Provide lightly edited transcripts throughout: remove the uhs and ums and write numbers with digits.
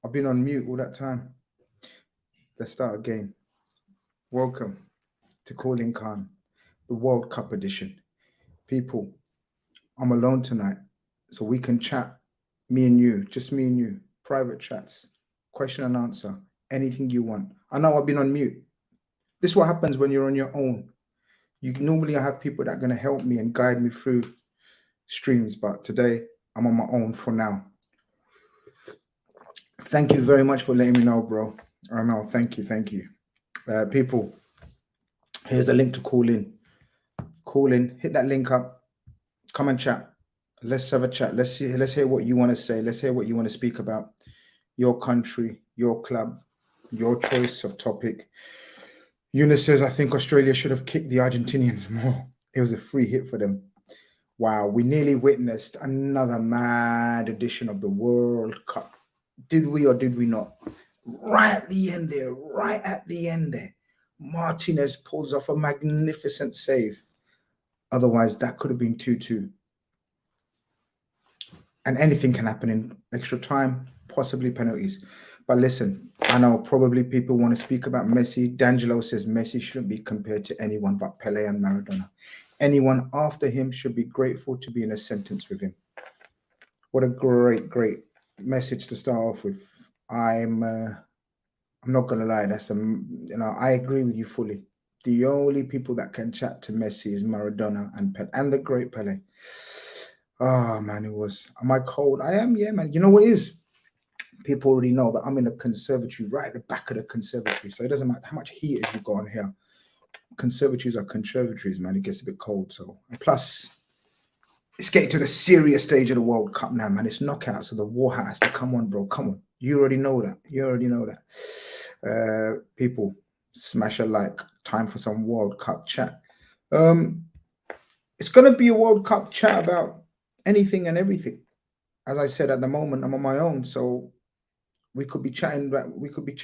I've been on mute all that time. Let's start again. Welcome to Calling Khan, the World Cup edition. People, I'm alone tonight, so we can chat, me and you, just me and you, private chats, question and answer, anything you want. I know I've been on mute. This is what happens when you're on your own. You normally have people that are going to help me and guide me through streams, but today I'm on my own for now. Thank you very much for letting me know, bro. I know. Thank you. People, here's the link to call in. Call in, hit that link up, come and chat. Let's have a chat. Let's hear what you want to say. Let's hear what you want to speak about. Your country, your club, your choice of topic. Eunice says, I think Australia should have kicked the Argentinians more. It was a free hit for them. Wow, we nearly witnessed another mad edition of the World Cup. Did we or did we not? Right at the end there, Martinez pulls off a magnificent save. Otherwise, that could have been 2-2. And anything can happen in extra time, possibly penalties. But listen, I know probably people want to speak about Messi. D'Angelo says Messi shouldn't be compared to anyone but Pele and Maradona. Anyone after him should be grateful to be in a sentence with him. What a great message to start off with. I'm not gonna lie. I agree with you fully. The only people that can chat to Messi is Maradona and the great Pele. Oh man, it was. Am I cold? I am, yeah, man. You know what it is? People already know that I'm in a conservatory, right at the back of the conservatory. So it doesn't matter how much heat as you got on here. Conservatories are conservatories, man. It gets a bit cold. So and plus, it's getting to the serious stage of the World Cup now, man. It's knockout, so the war has to come on, bro. Come on. You already know that. People, smash a like. Time for some World Cup chat. It's going to be a World Cup chat about anything and everything. As I said, at the moment, I'm on my own, so we could be chatting. I could be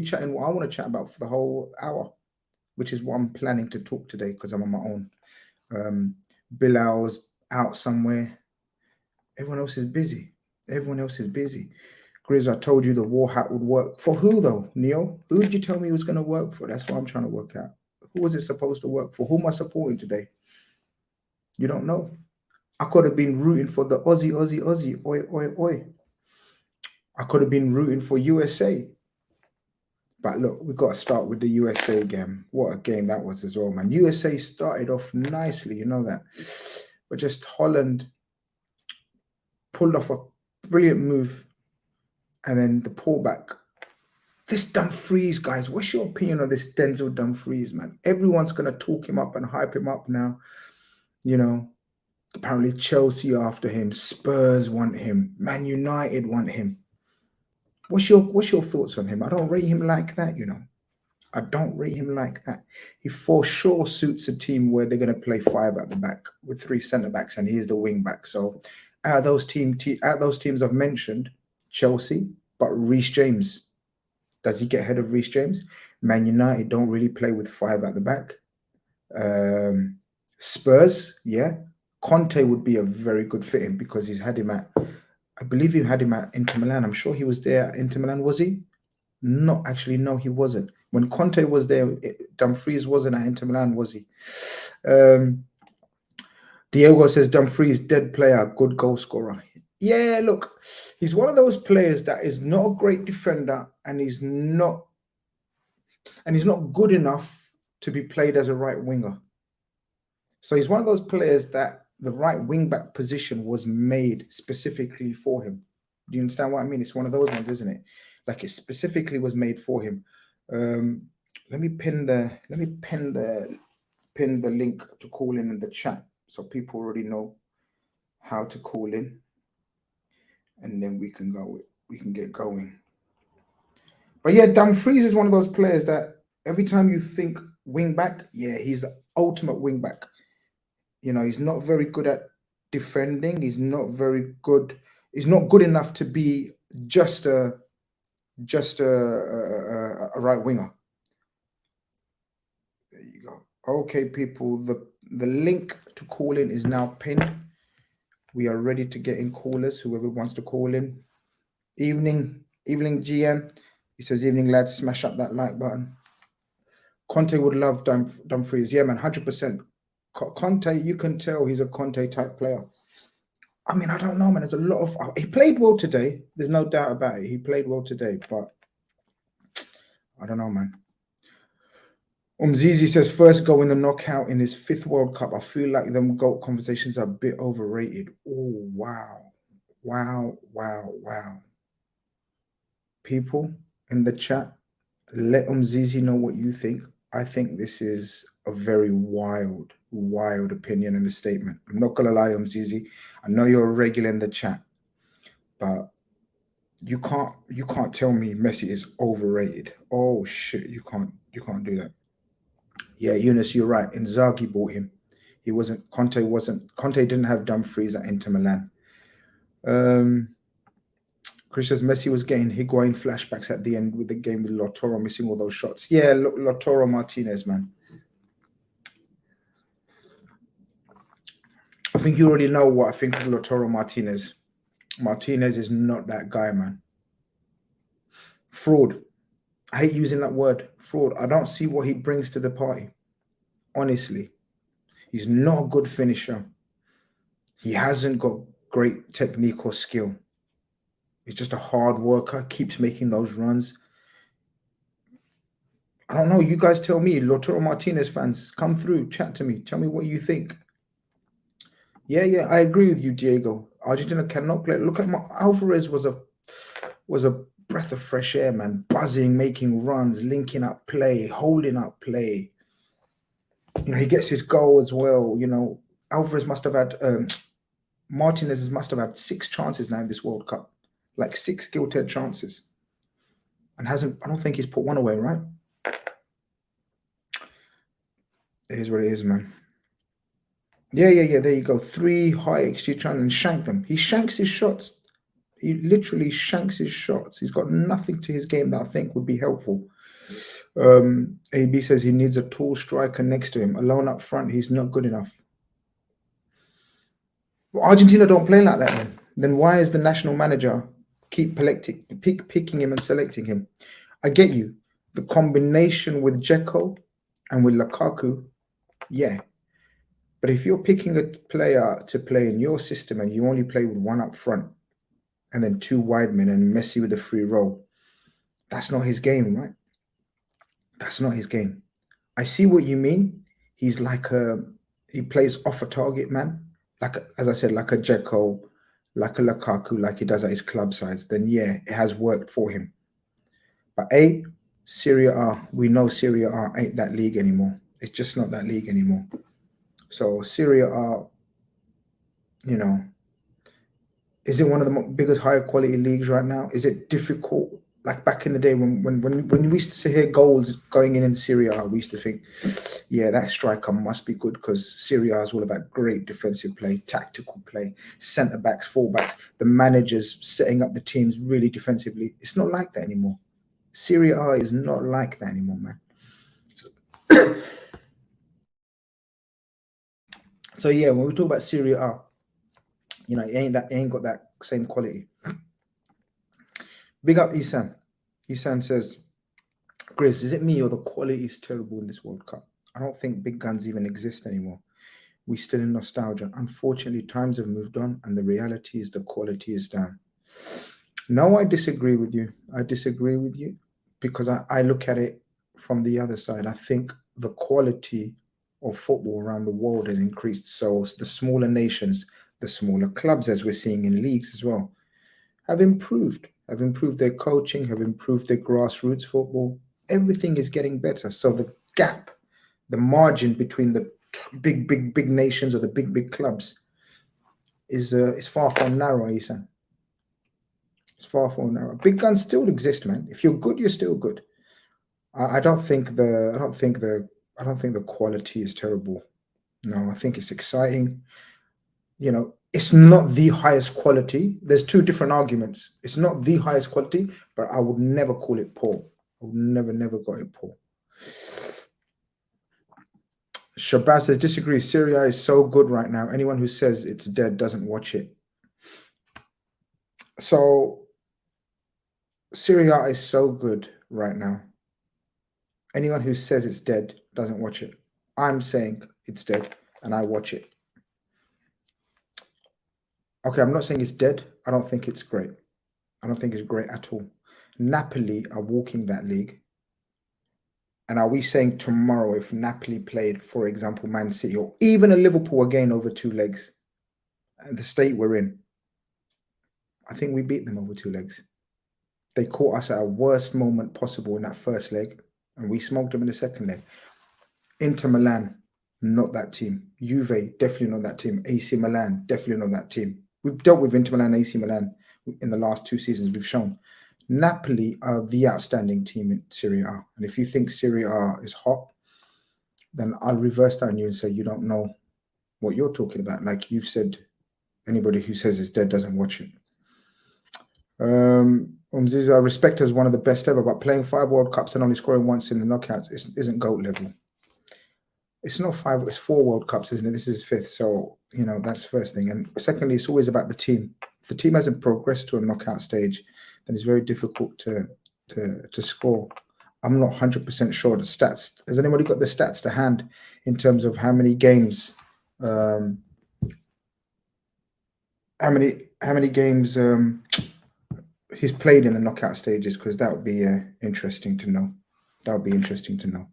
chatting what I want to chat about for the whole hour, which is what I'm planning to talk today because I'm on my own. Bilal's out somewhere. Everyone else is busy. Grizz, I told you the war hat would work. For who, though, Neil? Who did you tell me it was going to work for? That's what I'm trying to work out. Who was it supposed to work for? Who am I supporting today? You don't know. I could have been rooting for the Aussie. Oi. I could have been rooting for USA. But look, we've got to start with the USA game. What a game that was as well, man. USA started off nicely, you know that. But just Holland pulled off a brilliant move. And then the pullback. This Dumfries, guys, what's your opinion on this Denzel Dumfries, man? Everyone's going to talk him up and hype him up now. You know, apparently Chelsea are after him. Spurs want him. Man United want him. What's your thoughts on him? I don't rate him like that, you know. I don't rate him like that. He for sure suits a team where they're going to play 5 at the back with 3 centre backs, and he's the wing back. So out of those teams I've mentioned, Chelsea, but Reece James, does he get ahead of Reece James? Man United don't really play with 5 at the back. Spurs, yeah. Conte would be a very good fit because he's had him at, I believe he had him at Inter Milan. I'm sure he was there at Inter Milan, was he? No, actually, no, he wasn't. When Conte was there, Dumfries wasn't at Inter Milan, was he? Diego says Dumfries, dead player, good goal scorer. Yeah, look, he's one of those players that is not a great defender, and he's not good enough to be played as a right winger. So he's one of those players that the right wing back position was made specifically for him. Do you understand what I mean? It's one of those ones, isn't it? Like it specifically was made for him. Let me pin the link to call in the chat so people already know how to call in, and then we can get going. But yeah, Dumfries is one of those players that every time you think wing back, yeah, he's the ultimate wing back. You know, he's not very good at defending. He's not very good. He's not good enough to be just a right winger. There you go. Okay, people, the link to call in is now pinned. We are ready to get in callers, whoever wants to call in. Evening, Evening GN. He says, evening lads, smash up that like button. Conte would love Dumfries. Yeah, man, 100%. Conte, you can tell he's a Conte type player. I mean, I don't know, man. There's a lot of... He played well today. There's no doubt about it. He played well today, but I don't know, man. Zizi says, first goal in the knockout in his 5th World Cup. I feel like them GOAT conversations are a bit overrated. Oh, wow. Wow, wow, wow. People in the chat, let Zizi know what you think. I think this is a very wild opinion and a statement. I'm not going to lie, Zizi. I know you're a regular in the chat, but you can't tell me Messi is overrated. Oh, shit. You can't do that. Yeah, Eunice, you're right. Inzaghi bought him. Conte didn't have Dumfries at Inter Milan. Chris says Messi was getting Higuain flashbacks at the end with the game with Lautaro missing all those shots. Yeah, Lautaro Martinez, man. I think you already know what I think of Lautaro Martinez. Martinez is not that guy, man. Fraud. I hate using that word, fraud. I don't see what he brings to the party. Honestly. He's not a good finisher. He hasn't got great technique or skill. He's just a hard worker, keeps making those runs. I don't know. You guys tell me. Lautaro Martinez fans, come through, chat to me. Tell me what you think. Yeah, I agree with you, Diego. Argentina cannot play. Look at Alvarez was a breath of fresh air, man. Buzzing, making runs, linking up play, holding up play. You know, he gets his goal as well. You know, Alvarez must have had Martinez must have had 6 chances now in this World Cup, like 6 gilt-edged chances, and hasn't. I don't think he's put one away, right? It is what it is, man. Yeah. There you go. 3 high XG chances and shank them. He shanks his shots. He literally shanks his shots. He's got nothing to his game that I think would be helpful. AB says he needs a tall striker next to him. Alone up front, he's not good enough. Well, Argentina don't play like that then. Then why is the national manager keep picking him and selecting him? I get you. The combination with Dzeko and with Lukaku, yeah. But if you're picking a player to play in your system and you only play with 1 up front and then 2 wide men and Messi with a free role, that's not his game, right? That's not his game. I see what you mean. He's like he plays off a target man. Like, as I said, like a Dzeko, like a Lukaku, like he does at his club sides, then yeah, it has worked for him. But Serie A, we know Serie A ain't that league anymore. It's just not that league anymore. So Serie A, you know, is it one of the biggest, higher quality leagues right now? Is it difficult? Like back in the day when we used to hear goals going in Serie A, we used to think, yeah, that striker must be good because Serie A is all about great defensive play, tactical play, centre backs, full backs, the managers setting up the teams really defensively. It's not like that anymore. Serie A is not like that anymore, man. So yeah, when we talk about Serie A, you know, it ain't got that same quality. Big up Isan. Isan says, Grizz, is it me or the quality is terrible in this World Cup? I don't think big guns even exist anymore. We're still in nostalgia. Unfortunately, times have moved on and the reality is the quality is down. No, I disagree with you. I disagree with you because I look at it from the other side. I think the quality of football around the world has increased. So the smaller nations, the smaller clubs, as we're seeing in leagues as well, have improved their coaching, have improved their grassroots football. Everything is getting better. So the gap, the margin between the big nations or the big clubs is far from narrow, Isan. It's far from narrow. Big guns still exist, man. If you're good, you're still good. I don't think the quality is terrible. No, I think it's exciting. You know, it's not the highest quality. There's 2 different arguments. It's not the highest quality, but I would never call it poor. I would never call it poor. Shabazz says, disagree. Serie A is so good right now. Anyone who says it's dead doesn't watch it. So Serie A is so good right now. Anyone who says it's dead doesn't watch it. I'm saying it's dead, and I watch it. Okay, I'm not saying it's dead. I don't think it's great. I don't think it's great at all. Napoli are walking that league. And are we saying tomorrow, if Napoli played, for example, Man City or even a Liverpool again over 2 legs, and the state we're in, I think we beat them over 2 legs. They caught us at a worst moment possible in that first leg, and we smoked them in the second leg. Inter Milan, not that team. Juve, definitely not that team. AC Milan, definitely not that team. We've dealt with Inter Milan, AC Milan in the last 2 seasons. We've shown Napoli are the outstanding team in Serie A. And if you think Serie A is hot, then I'll reverse that on you and say you don't know what you're talking about. Like you've said, anybody who says it's dead doesn't watch it. I respect as one of the best ever, but playing 5 World Cups and only scoring once in the knockouts isn't GOAT level. It's not 5, it's 4 World Cups, isn't it? This is 5th. So, you know, that's the first thing. And secondly, it's always about the team. If the team hasn't progressed to a knockout stage, then it's very difficult to score. I'm not 100% sure the stats. Has anybody got the stats to hand in terms of how many games, how many games he's played in the knockout stages? Because that would be interesting to know. That would be interesting to know.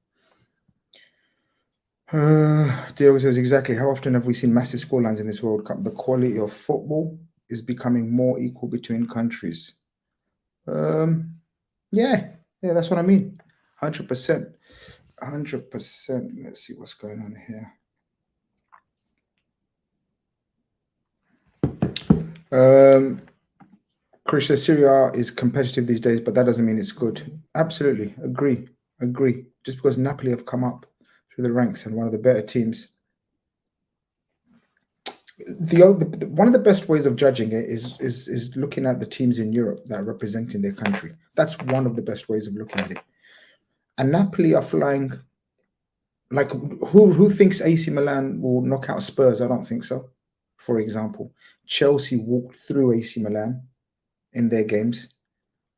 Diego says, exactly. How often have we seen massive scorelines in this World Cup? The quality of football is becoming more equal between countries. Yeah, that's what I mean. 100%. 100%. Let's see what's going on here. Chris says Serie A is competitive these days, but that doesn't mean it's good. Absolutely. Agree. Just because Napoli have come up through the ranks and one of the better teams. One of the best ways of judging it is looking at the teams in Europe that are representing their country. That's one of the best ways of looking at it. And Napoli are flying. Like who thinks AC Milan will knock out Spurs? I don't think so. For example, Chelsea walked through AC Milan in their games.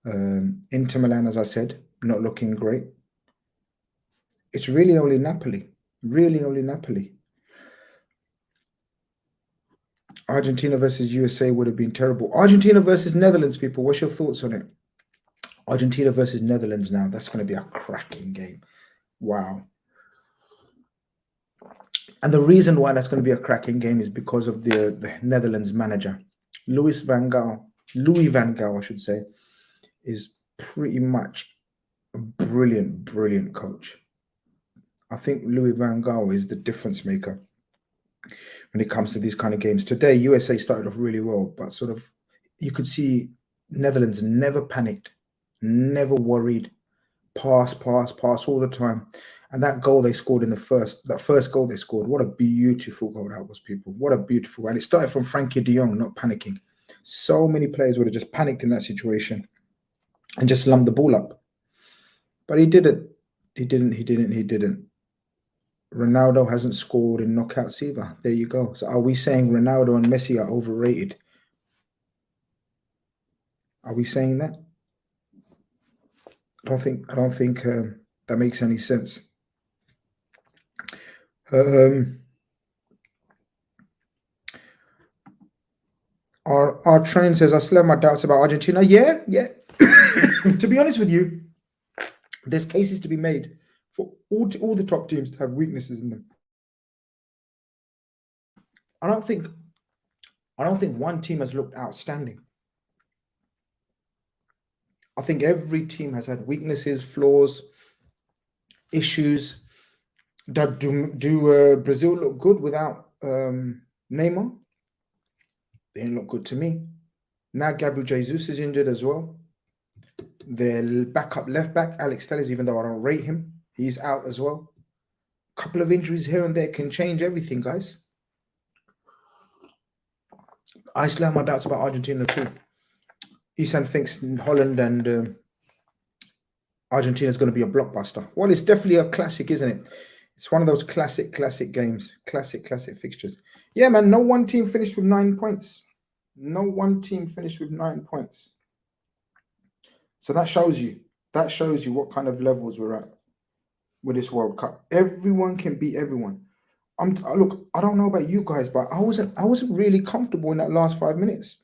Inter Milan, as I said, not looking great. It's really only Napoli. Really only Napoli. Argentina versus USA would have been terrible. Argentina versus Netherlands, people. What's your thoughts on it? Argentina versus Netherlands now. That's going to be a cracking game. Wow. And the reason why that's going to be a cracking game is because of the Netherlands manager. Louis van Gaal, I should say, is pretty much a brilliant coach. I think Louis van Gaal is the difference maker when it comes to these kind of games. Today, USA started off really well, but sort of you could see Netherlands never panicked, never worried, pass all the time. And that goal they scored in that first goal they scored, what a beautiful goal that was, people. What a beautiful. And it started from Frankie de Jong not panicking. So many players would have just panicked in that situation and just lummed the ball up. But he didn't. He didn't. Ronaldo hasn't scored in knockouts either. There you go. So are we saying Ronaldo and Messi are overrated? Are we saying that? I don't think that makes any sense. Our train says, I still have my doubts about Argentina. Yeah. To be honest with you, there's cases to be made for all the top teams to have weaknesses in them. I don't think one team has looked outstanding. I think every team has had weaknesses, flaws, issues. Do Brazil look good without Neymar? They didn't look good to me. Now Gabriel Jesus is injured as well. Their backup left back, Alex Telles, even though I don't rate him, he's out as well. A couple of injuries here and there can change everything, guys. I still have my doubts about Argentina too. Isan thinks Holland and Argentina is going to be a blockbuster. Well, it's definitely a classic, isn't it? It's one of those classic games, classic fixtures. Yeah, man, no one team finished with 9 points. No one team finished with 9 points. So that shows you what kind of levels we're at with this World Cup. Everyone can beat everyone. Look, I don't know about you guys, but I wasn't really comfortable in that last 5 minutes.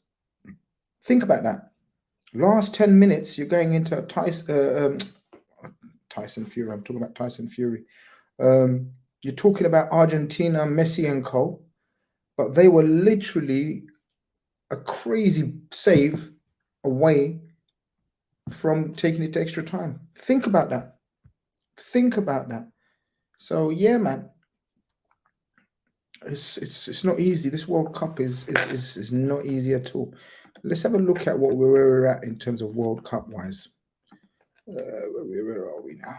Think about that. Last 10 minutes, you're going into Tyson Fury. I'm talking about Tyson Fury. You're talking about Argentina, Messi and Cole, but they were literally a crazy save away from taking it to extra time. Think about that. Think about that. So yeah, man, it's not easy. This World Cup is not easy at all. Let's have a look at where we're at in terms of World Cup wise. Where are we now?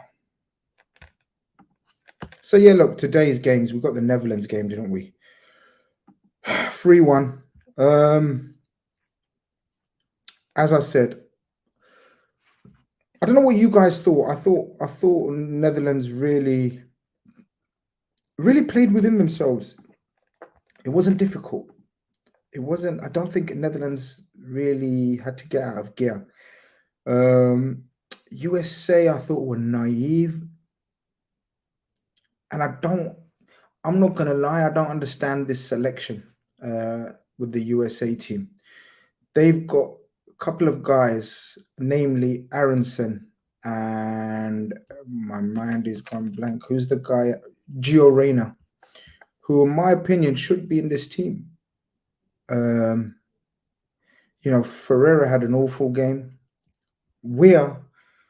So yeah, look, today's games, we've got the Netherlands game, didn't we? 3-1. As I said, I don't know what you guys thought. I thought Netherlands really played within themselves. It wasn't difficult. It wasn't. I don't think Netherlands really had to get out of gear. USA, I thought were naive, and I'm not gonna lie. I don't understand this selection with the USA team. They've got a couple of guys, namely Aronson, and my mind is gone blank. Who's the guy? Gio Reyna, who, in my opinion, should be in this team. Ferreira had an awful game. Weir,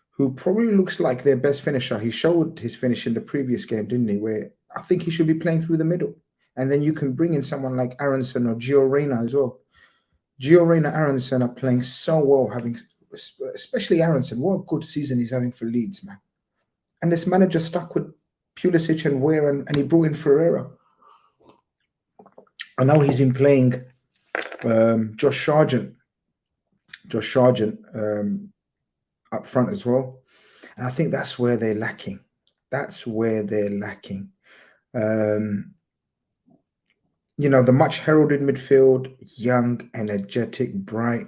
who probably looks like their best finisher, he showed his finish in the previous game, didn't he? Where I think he should be playing through the middle. And then you can bring in someone like Aronson or Gio Reyna as well. Gio Reyna, Aronson are playing so well, especially Aronson. What a good season he's having for Leeds, man. And this manager stuck with Pulisic and Weir, and he brought in Ferreira. I know he's been playing Josh Sargent up front as well. And I think that's where they're lacking. The much heralded midfield, young, energetic, bright.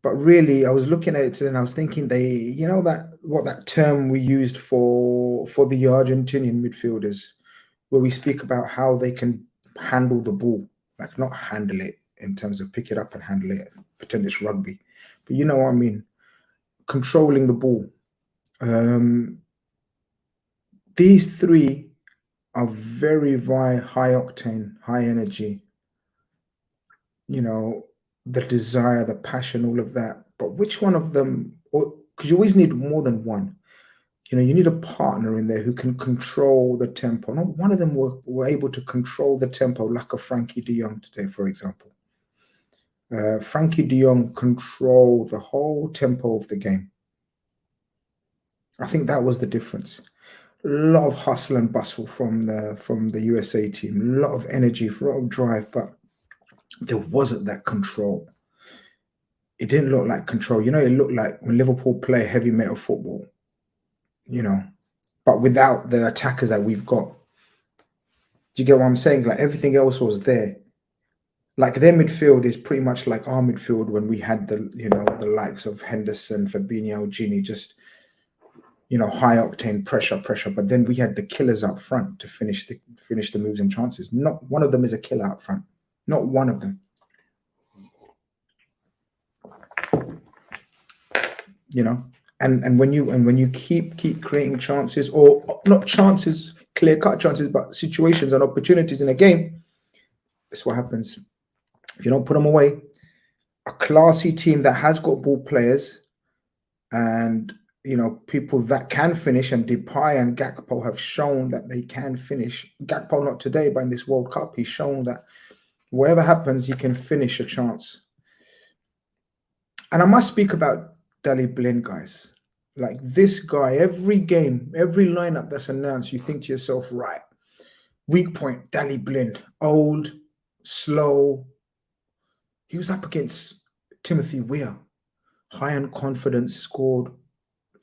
But really, I was looking at it today and I was thinking that term we used for the Argentinian midfielders, where we speak about how they can handle the ball, like not handle it in terms of pick it up and handle it, pretend it's rugby. But you know what I mean? Controlling the ball. These three are very, very high octane, high energy. The desire, the passion, all of that. But which one of them, because you always need more than one. You need a partner in there who can control the tempo. Not one of them were able to control the tempo like a Frankie de Jong today, for example. Frankie de Jong controlled the whole tempo of the game. I think that was the difference. A lot of hustle and bustle from the USA team, a lot of energy, a lot of drive, but there wasn't that control. It didn't look like control. It looked like when Liverpool play heavy metal football, but without the attackers that we've got. Do you get what I'm saying? Like everything else was there. Like their midfield is pretty much like our midfield when we had the likes of Henderson, Fabinho, Gini, just high octane pressure. But then we had the killers up front to finish the moves and chances. Not one of them is a killer up front. Not one of them. And when you keep creating chances, or not chances, clear-cut chances, but situations and opportunities in a game, that's what happens. If you don't put them away, a classy team that has got ball players and people that can finish, and Depay and Gakpo have shown that they can finish. Gakpo not today, but in this World Cup, he's shown that whatever happens, he can finish a chance. And I must speak about Daily Blind, guys. Like this guy, every game, every lineup that's announced, you think to yourself, right, weak point, Daily Blind, old, slow. He was up against Timothy Weir, high on confidence, scored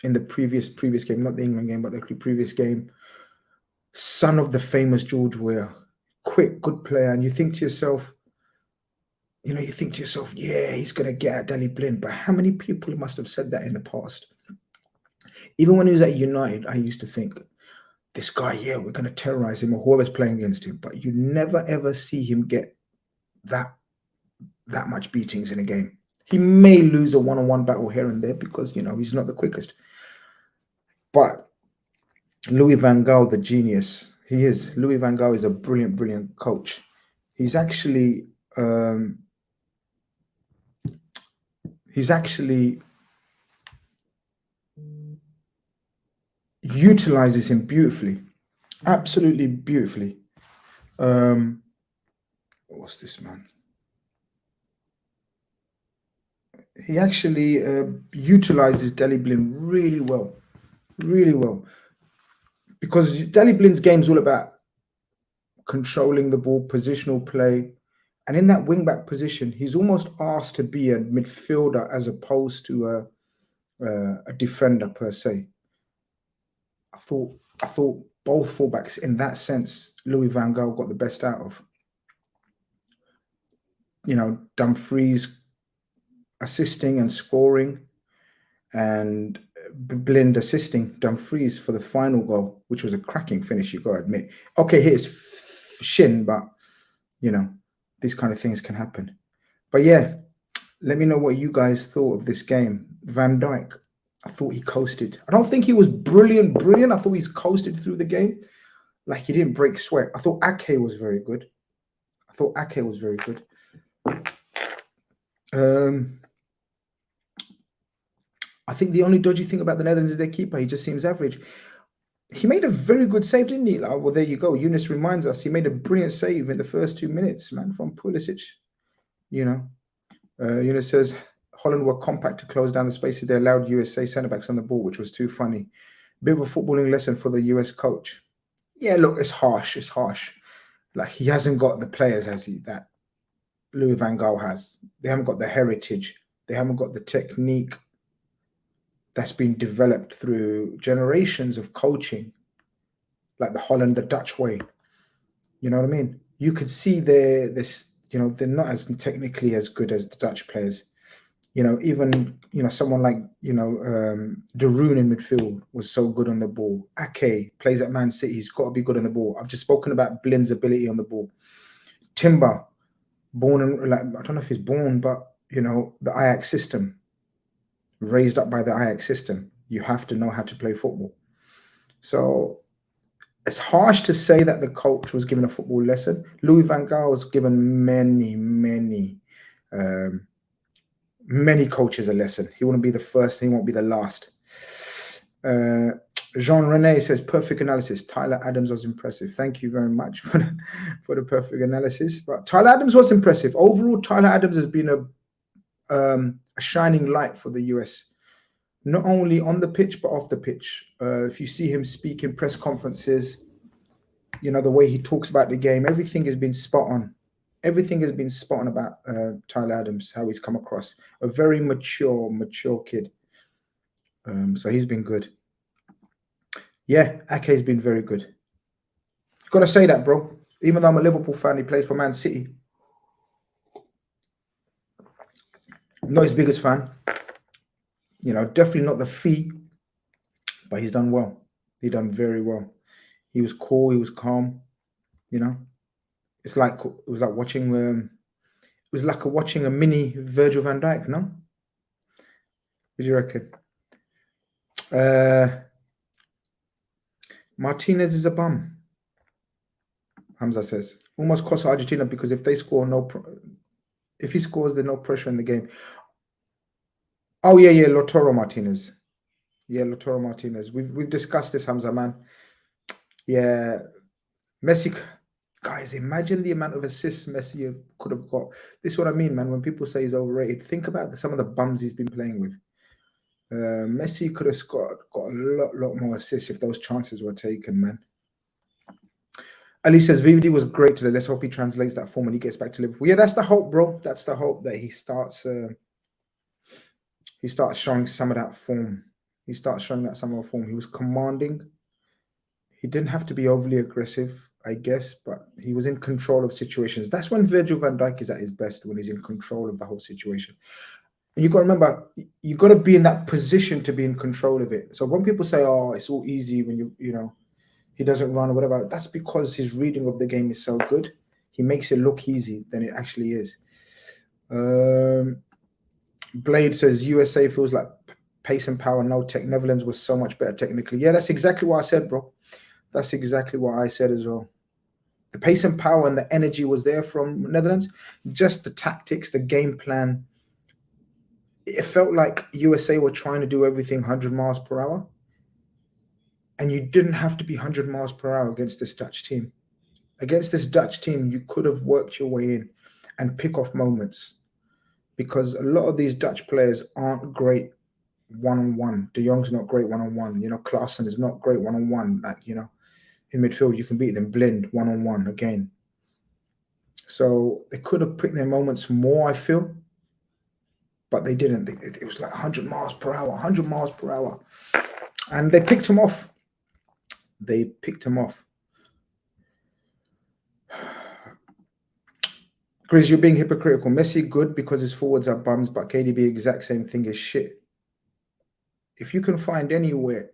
in the previous game, not the England game, but the previous game. Son of the famous George Weir, quick, good player. And you think to yourself, You know, you think to yourself, yeah, he's going to get at Daley Blind. But how many people must have said that in the past? Even when he was at United, I used to think, this guy, yeah, we're going to terrorize him or whoever's playing against him. But you never, ever see him get that much beatings in a game. He may lose a one-on-one battle here and there because, you know, he's not the quickest. But Louis van Gaal, the genius, he is. Louis van Gaal is a brilliant, brilliant coach. He's actually utilizes him beautifully, absolutely beautifully. What's this, man? He actually utilizes Daley Blind really well, because Daley Blind's game is all about controlling the ball, positional play, and in that wing-back position, he's almost asked to be a midfielder as opposed to a defender per se. I thought both fullbacks in that sense, Louis van Gaal got the best out of. You know, Dumfries assisting and scoring, and Blind assisting Dumfries for the final goal, which was a cracking finish, you got to admit. Okay, hit his shin, but, you know, these kind of things can happen. But yeah, let me know what you guys thought of this game. Van Dijk, I thought he coasted. I don't think he was brilliant. I thought he's coasted through the game. Like, he didn't break sweat. I thought Ake was very good. I think the only dodgy thing about the Netherlands is their keeper. He just seems average. He made a very good save, didn't he? Like, well, there you go. Eunice reminds us he made a brilliant save in the first 2 minutes, man, from Pulisic. You know, Eunice says Holland were compact to close down the spaces. They allowed USA centre-backs on the ball, which was too funny. Bit of a footballing lesson for the US coach. Yeah, look, it's harsh. Like, he hasn't got the players, has he, that Louis van Gaal has. They haven't got the heritage. They haven't got the technique that's been developed through generations of coaching, like the Holland, the Dutch way. You know what I mean? You could see they're not as technically as good as the Dutch players. You know, even, you know, someone like, you know, De Roon in midfield was so good on the ball. Ake plays at Man City. He's got to be good on the ball. I've just spoken about Blind's ability on the ball. Timber, born in, like, I don't know if he's born, but, you know, the Ajax system, raised up by the Ajax system. You have to know how to play football. So it's harsh to say that the coach was given a football lesson. Louis van Gaal was given many coaches a lesson. He wouldn't be the first, he won't be the last. Jean Rene says, perfect analysis. Tyler Adams was impressive. Thank you very much for the perfect analysis. But Tyler Adams was impressive. Overall, Tyler Adams has been a shining light for the US, not only on the pitch, but off the pitch. If you see him speak in press conferences, you know, the way he talks about the game, everything has been spot on. Everything has been spot on about Tyler Adams, how he's come across. A very mature kid. So he's been good. Yeah, Ake's been very good. Got to say that, bro. Even though I'm a Liverpool fan, he plays for Man City. Not his biggest fan. You know, definitely not the fee, but he's done well. He done very well. He was cool. He was calm. You know, it was like watching. It was like watching a mini Virgil van Dijk. No, what do you reckon? Martinez is a bum. Hamza says almost cost Argentina because if they score, if he scores, there's no pressure in the game. Oh yeah, Lautaro Martinez. Yeah, Lautaro Martinez. We've discussed this, Hamza, man. Yeah, Messi. Guys, imagine the amount of assists Messi could have got. This is what I mean, man. When people say he's overrated, think about some of the bums he's been playing with. Messi could have got a lot more assists if those chances were taken, man. Ali says VVD was great today. Let's hope he translates that form when he gets back to Liverpool. Yeah, that's the hope, bro. That's the hope that he starts showing some of that form. He was commanding. He didn't have to be overly aggressive. I guess, but he was in control of situations. That's when Virgil van Dijk is at his best, when he's in control of the whole situation. And you've got to remember, you've got to be in that position to be in control of it. So when people say, oh, it's all easy when he doesn't run or whatever, that's because his reading of the game is so good. He makes it look easy than it actually is. Blade says, USA feels like pace and power, no tech. Netherlands was so much better technically. Yeah, that's exactly what I said, bro. That's exactly what I said as well. The pace and power and the energy was there from Netherlands. Just the tactics, the game plan. It felt like USA were trying to do everything 100 miles per hour. And you didn't have to be 100 miles per hour against this Dutch team. Against this Dutch team, you could have worked your way in and pick off moments. Because a lot of these Dutch players aren't great one-on-one. De Jong's not great one-on-one. Klaassen is not great one-on-one. In midfield, you can beat them blind one-on-one again. So they could have picked their moments more, I feel. But they didn't. It was like 100 miles per hour, 100 miles per hour. And they picked him off. They picked him off. Grizz, you're being hypocritical. Messi good because his forwards are bums, but KDB exact same thing is shit. If you can find anywhere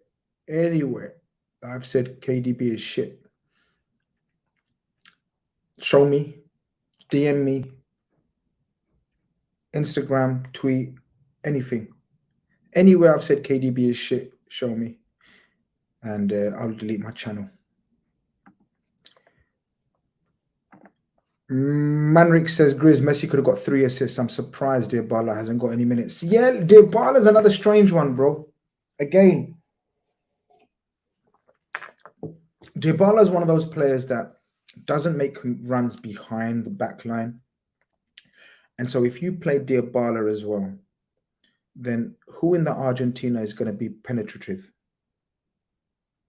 I've said KDB is shit, show me, DM me, Instagram, tweet, anything. Anywhere I've said KDB is shit, show me. And I'll delete my channel. Manrik says, Grizz, Messi could have got 3 assists. I'm surprised Dybala hasn't got any minutes. Yeah, Dybala's another strange one, bro. Again, Dybala's one of those players that doesn't make runs behind the back line. And so if you play Dybala as well, then who in the Argentina is going to be penetrative?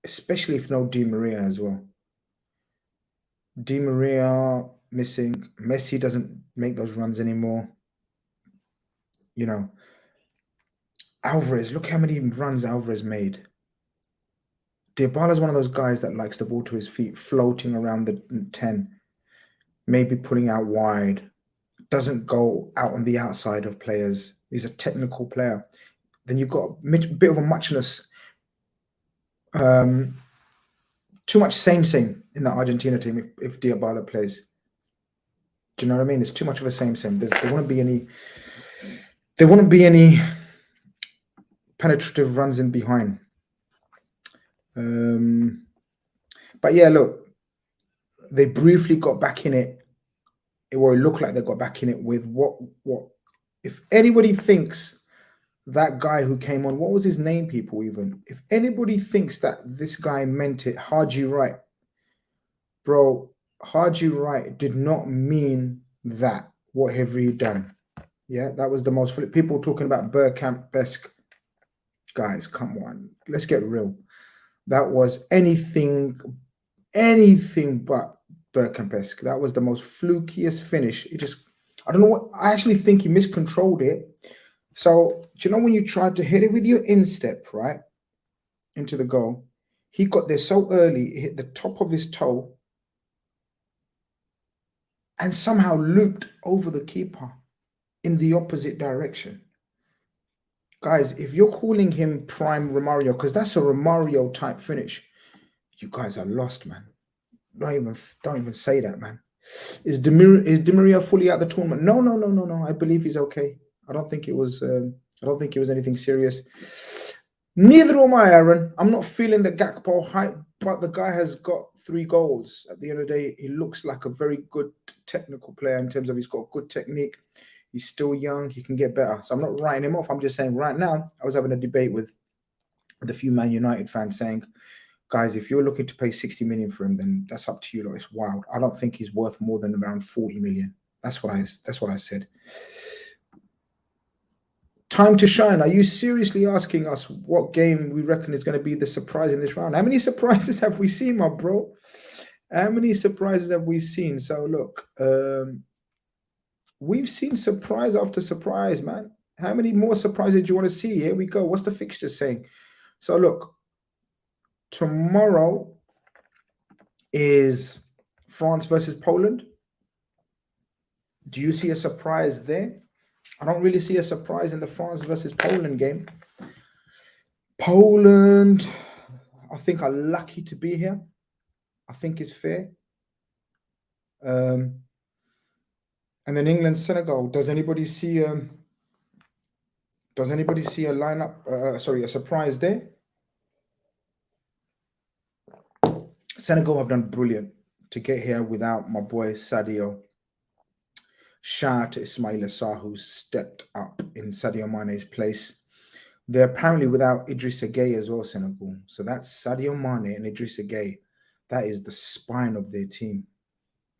Especially if no Di Maria as well. Di Maria missing. Messi doesn't make those runs anymore. Alvarez, look how many runs Alvarez made. Dybala is one of those guys that likes the ball to his feet, floating around the 10, maybe pulling out wide, doesn't go out on the outside of players. He's a technical player. Then you've got a bit of a muchness. Too much same in the Argentina team if Dybala plays. Do you know what I mean? It's too much of a same. There wouldn't be any penetrative runs in behind. But yeah, look, they briefly got back in it. It looked like they got back in it with what if anybody thinks that guy who came on, what was his name, people, even? If anybody thinks that this guy meant it, Haji Wright, bro, Haji Wright did not mean that. What have you done? Yeah, that was the most... People talking about Bergkamp-esque. Guys, come on. Let's get real. That was anything but Bergkamp-esque. That was the most flukiest finish. I don't know what... I actually think he miscontrolled it. So, do you know when you tried to hit it with your instep, right, into the goal, he got there so early, it hit the top of his toe and somehow looped over the keeper in the opposite direction. Guys, if you're calling him prime Romario, because that's a Romario type finish, you guys are lost, man. Don't even say that, man. Is Di Maria fully out the tournament? No. I believe he's okay. I don't think it was anything serious. Neither am I, Aaron. I'm not feeling the Gakpo hype, but the guy has got 3 goals. At the end of the day, he looks like a very good technical player in terms of he's got good technique. He's still young. He can get better. So I'm not writing him off. I'm just saying right now, I was having a debate with a few Man United fans saying, guys, if you're looking to pay 60 million for him, then that's up to you. Like, it's wild. I don't think he's worth more than around 40 million. That's what I said. Time to shine. Are you seriously asking us what game we reckon is going to be the surprise in this round? How many surprises have we seen, my bro? How many surprises have we seen? So look, we've seen surprise after surprise, man. How many more surprises do you want to see? Here we go. What's the fixture saying? So look, tomorrow is France versus Poland. Do you see a surprise there? I don't really see a surprise in the France versus Poland game. Poland, I think, are lucky to be here. I think it's fair. And then England, Senegal. Does anybody see a lineup? Sorry, a surprise there? Senegal have done brilliant to get here without my boy Sadio. Shout out to Ismaila Sarr, who stepped up in Sadio Mane's place. They're apparently without Idrissa Gueye as well, Senegal. So that's Sadio Mane and Idrissa Gueye. That is the spine of their team.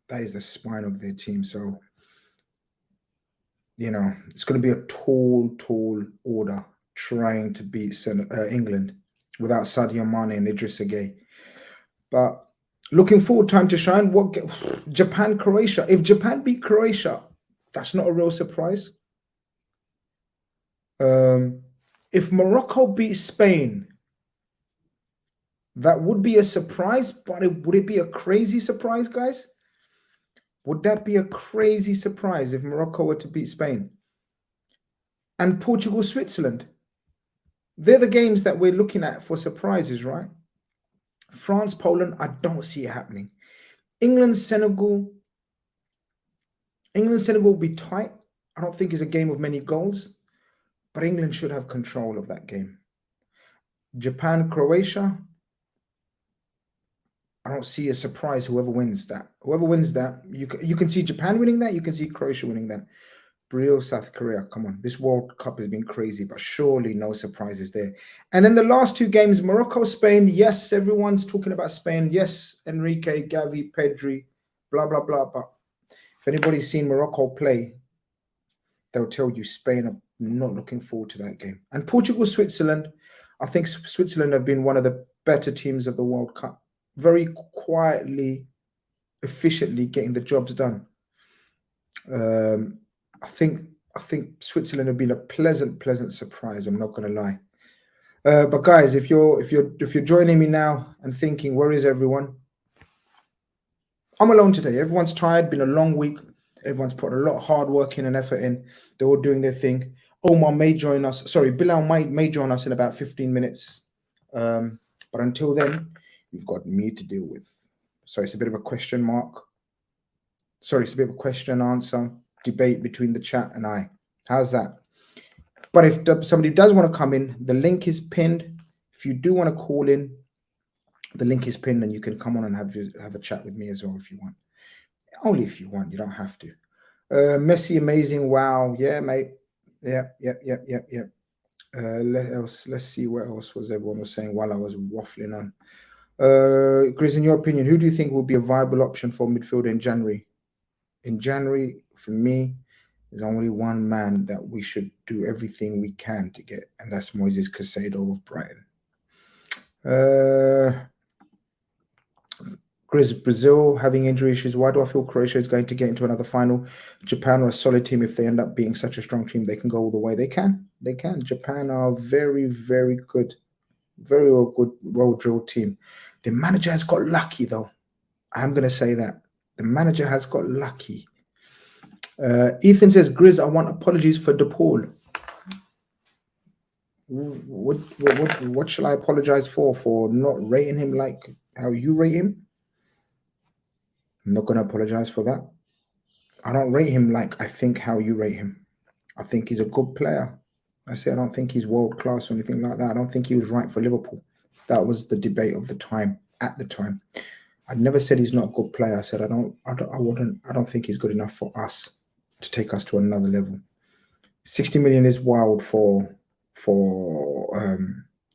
That is the spine of their team. So, you know, it's going to be a tall order trying to beat England without Sadio Mane and Idrissa Gueye. But looking forward, time to shine. Japan, Croatia. If Japan beat Croatia, that's not a real surprise. If Morocco beats Spain, that would be a surprise, but would it be a crazy surprise, guys? Would that be a crazy surprise if Morocco were to beat Spain? And Portugal, Switzerland. They're the games that we're looking at for surprises, right? France, Poland, I don't see it happening. England, Senegal will be tight. I don't think it's a game of many goals, but England should have control of that game. Japan, Croatia, I don't see a surprise whoever wins that. Whoever wins that, you can see Japan winning that, you can see Croatia winning that. Brazil, South Korea, come on. This World Cup has been crazy, but surely no surprises there. And then the last two games, Morocco, Spain. Yes, everyone's talking about Spain. Yes, Enrique, Gavi, Pedri, blah, blah, blah. But if anybody's seen Morocco play, they'll tell you Spain are not looking forward to that game. And Portugal, Switzerland, I think Switzerland have been one of the better teams of the World Cup. Very quietly, efficiently getting the jobs done. I think Switzerland have been a pleasant surprise. I'm not going to lie. But guys, if you're joining me now and thinking, where is everyone? I'm alone today. Everyone's tired. Been a long week. Everyone's put a lot of hard work in and effort in. They're all doing their thing. Omar may join us. Sorry, Bilal may join us in about 15 minutes. But until then, you've got me to deal with. So it's a bit of a question mark. Sorry, it's a bit of a question answer debate between the chat and I. How's that? But if somebody does want to come in, the link is pinned. If you do want to call in, the link is pinned and you can come on and have a chat with me as well if you want. Only if you want, you don't have to. Messi, amazing. Wow. Yeah, mate. Yeah. Let's see what else was everyone was saying while I was waffling on. Grizz, in your opinion, who do you think will be a viable option for midfield in January? In January, for me, there's only one man that we should do everything we can to get, and that's Moises Caicedo of Brighton. Grizz, Brazil having injury issues. Why do I feel Croatia is going to get into another final? Japan are a solid team. If they end up being such a strong team, they can go all the way. They can. Japan are very, very good. Very well-drilled team. The manager has got lucky, though. I'm going to say that. The manager has got lucky. Ethan says, Grizz, I want apologies for DePaul. What shall I apologize for? For not rating him like how you rate him? I'm not going to apologize for that. I don't rate him like I think how you rate him. I think he's a good player. I don't think he's world-class or anything like that. I don't think he was right for Liverpool. That was the debate of the time, at the time. I never said he's not a good player. I said I don't think he's good enough for us to take us to another level. 60 million is wild for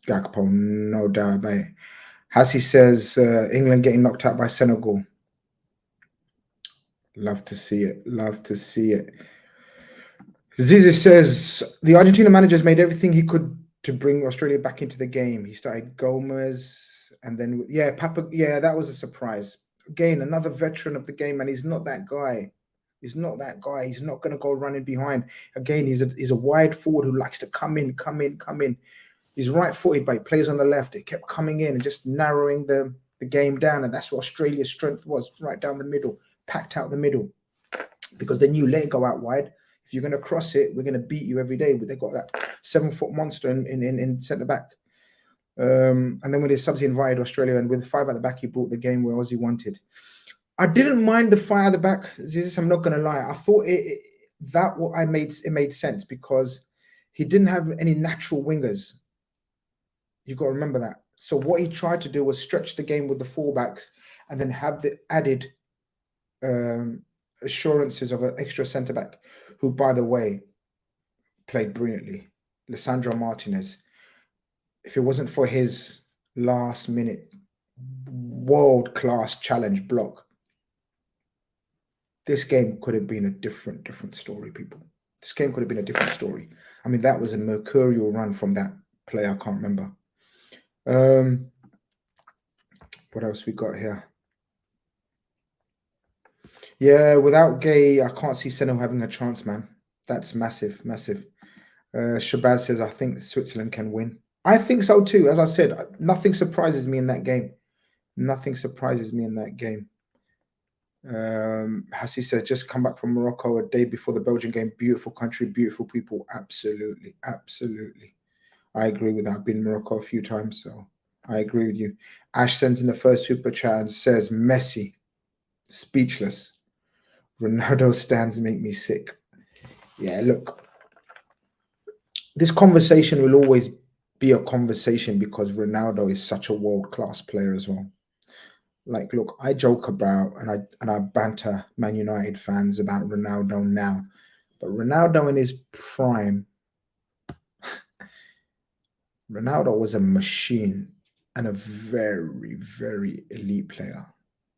Gakpo, no doubt about it. Hassi says England getting knocked out by Senegal. Love to see it. Love to see it. Zizi says the Argentina manager's made everything he could to bring Australia back into the game. He started Gomez, and then that was a surprise. Again, another veteran of the game, and he's not that guy. He's not going to go running behind. Again, he's a wide forward who likes to come in. He's right-footed, but he plays on the left. It kept coming in and just narrowing the the game down, and that's what Australia's strength was, right down the middle, packed out the middle, because they knew, let it go out wide. If you're going to cross it, we're going to beat you every day. But they've got that 7-foot monster in centre back. And then when his subs invited Australia, and with 5 at the back, he brought the game where Aussie wanted. I didn't mind the 5 at the back. I'm not going to lie. I thought it made sense, because he didn't have any natural wingers. You've got to remember that. So what he tried to do was stretch the game with the fullbacks, and then have the added assurances of an extra centre back, who, by the way, played brilliantly. Lisandro Martinez. If it wasn't for his last minute world-class challenge block, this game could have been a different story, people. This game could have been a different story. I mean, that was a mercurial run from that player. I can't remember. What else we got here? Yeah, without Gay, I can't see Senegal having a chance, man. That's massive, massive. Shabazz says, I think Switzerland can win. I think so too. As I said, nothing surprises me in that game. Nothing surprises me in that game. Hassi says, just come back from Morocco a day before the Belgian game. Beautiful country, beautiful people. Absolutely, absolutely. I agree with that. I've been in Morocco a few times, so I agree with you. Ash sends in the first super chat and says, Messi, speechless. Ronaldo stands make me sick. Yeah, look, this conversation will always be a conversation, because Ronaldo is such a world-class player as well. Like, look, I joke about and I banter Man United fans about Ronaldo now, but Ronaldo in his prime, Ronaldo was a machine and a very, very elite player.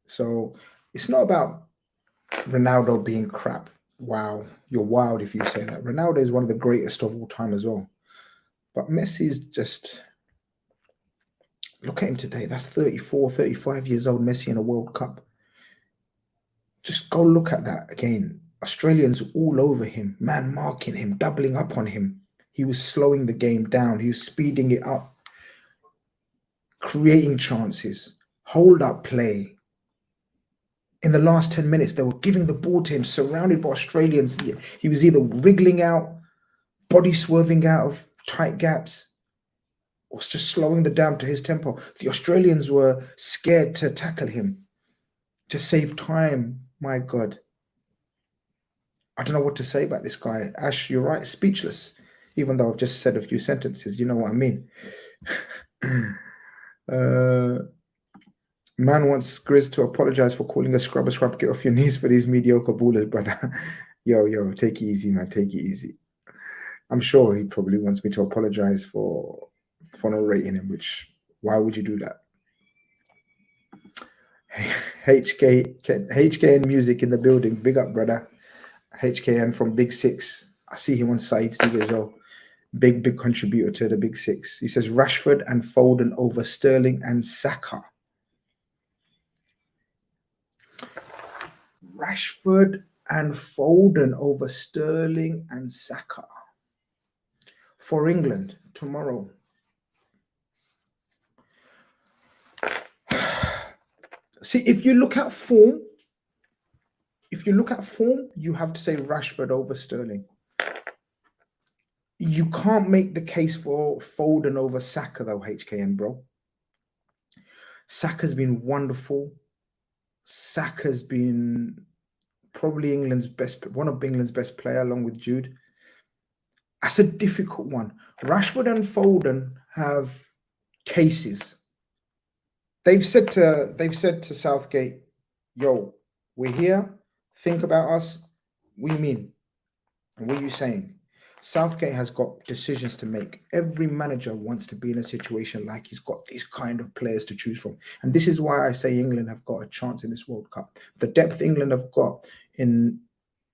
So it's not about Ronaldo being crap. Wow, you're wild if you say that. Ronaldo is one of the greatest of all time as well. But Messi is just, look at him today. That's 34, 35 years old, Messi in a World Cup. Just go look at that again. Australians all over him, man marking him, doubling up on him. He was slowing the game down. He was speeding it up, creating chances, hold up play. In the last 10 minutes, they were giving the ball to him, surrounded by Australians. He was either wriggling out, body swerving out of tight gaps, or just slowing the down to his tempo. The Australians were scared to tackle him, to save time. My God. I don't know what to say about this guy. Ash, you're right, speechless. Even though I've just said a few sentences, you know what I mean. Man wants Grizz to apologize for calling a scrubber. Get off your knees for these mediocre ballers, brother. Yo, take it easy, man. Take it easy. I'm sure he probably wants me to apologize for not rating him, which, why would you do that? HKN music in the building. Big up, brother. HKN from Big Six. I see him on Saeed's league as well. Big contributor to the Big Six. He says Rashford and Foden over Sterling and Saka. Rashford and Foden over Sterling and Saka for England tomorrow. See, if you look at form, you have to say Rashford over Sterling. You can't make the case for Foden over Saka, though, HKN, bro. Saka's been wonderful. Saka's been probably one of England's best player, along with Jude. That's a difficult one. Rashford and Foden have cases. They've said to Southgate, yo, we're here. Think about us. What do you mean? And what are you saying? Southgate has got decisions to make. Every manager wants to be in a situation like he's got these kind of players to choose from. And this is why I say England have got a chance in this World Cup. The depth England have got in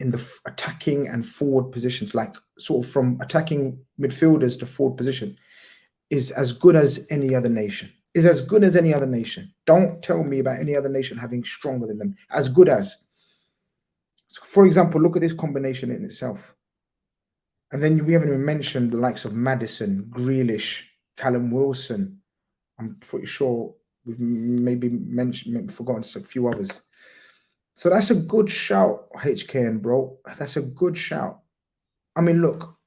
the attacking and forward positions, like sort of from attacking midfielders to forward position, is as good as any other nation. Don't tell me about any other nation having stronger than them. As good as. So for example, look at this combination in itself. And then we haven't even mentioned the likes of Maddison, Grealish, Callum Wilson. I'm pretty sure We've maybe forgotten a few others. So that's a good shout, HKN, bro. That's a good shout. I mean, look,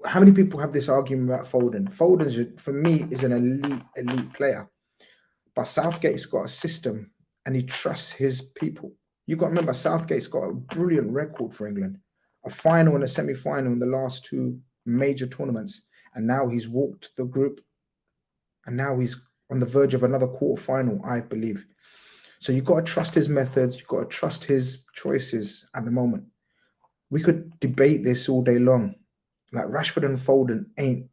how many people have this argument about Foden? Foden, for me, is an elite player. But Southgate's got a system and he trusts his people. You got to remember, Southgate's got a brilliant record for England. A final and a semi-final in the last two major tournaments. And now he's walked the group. And now he's on the verge of another quarter-final, I believe. So you've got to trust his methods. You've got to trust his choices at the moment. We could debate this all day long. Like Rashford and Foden ain't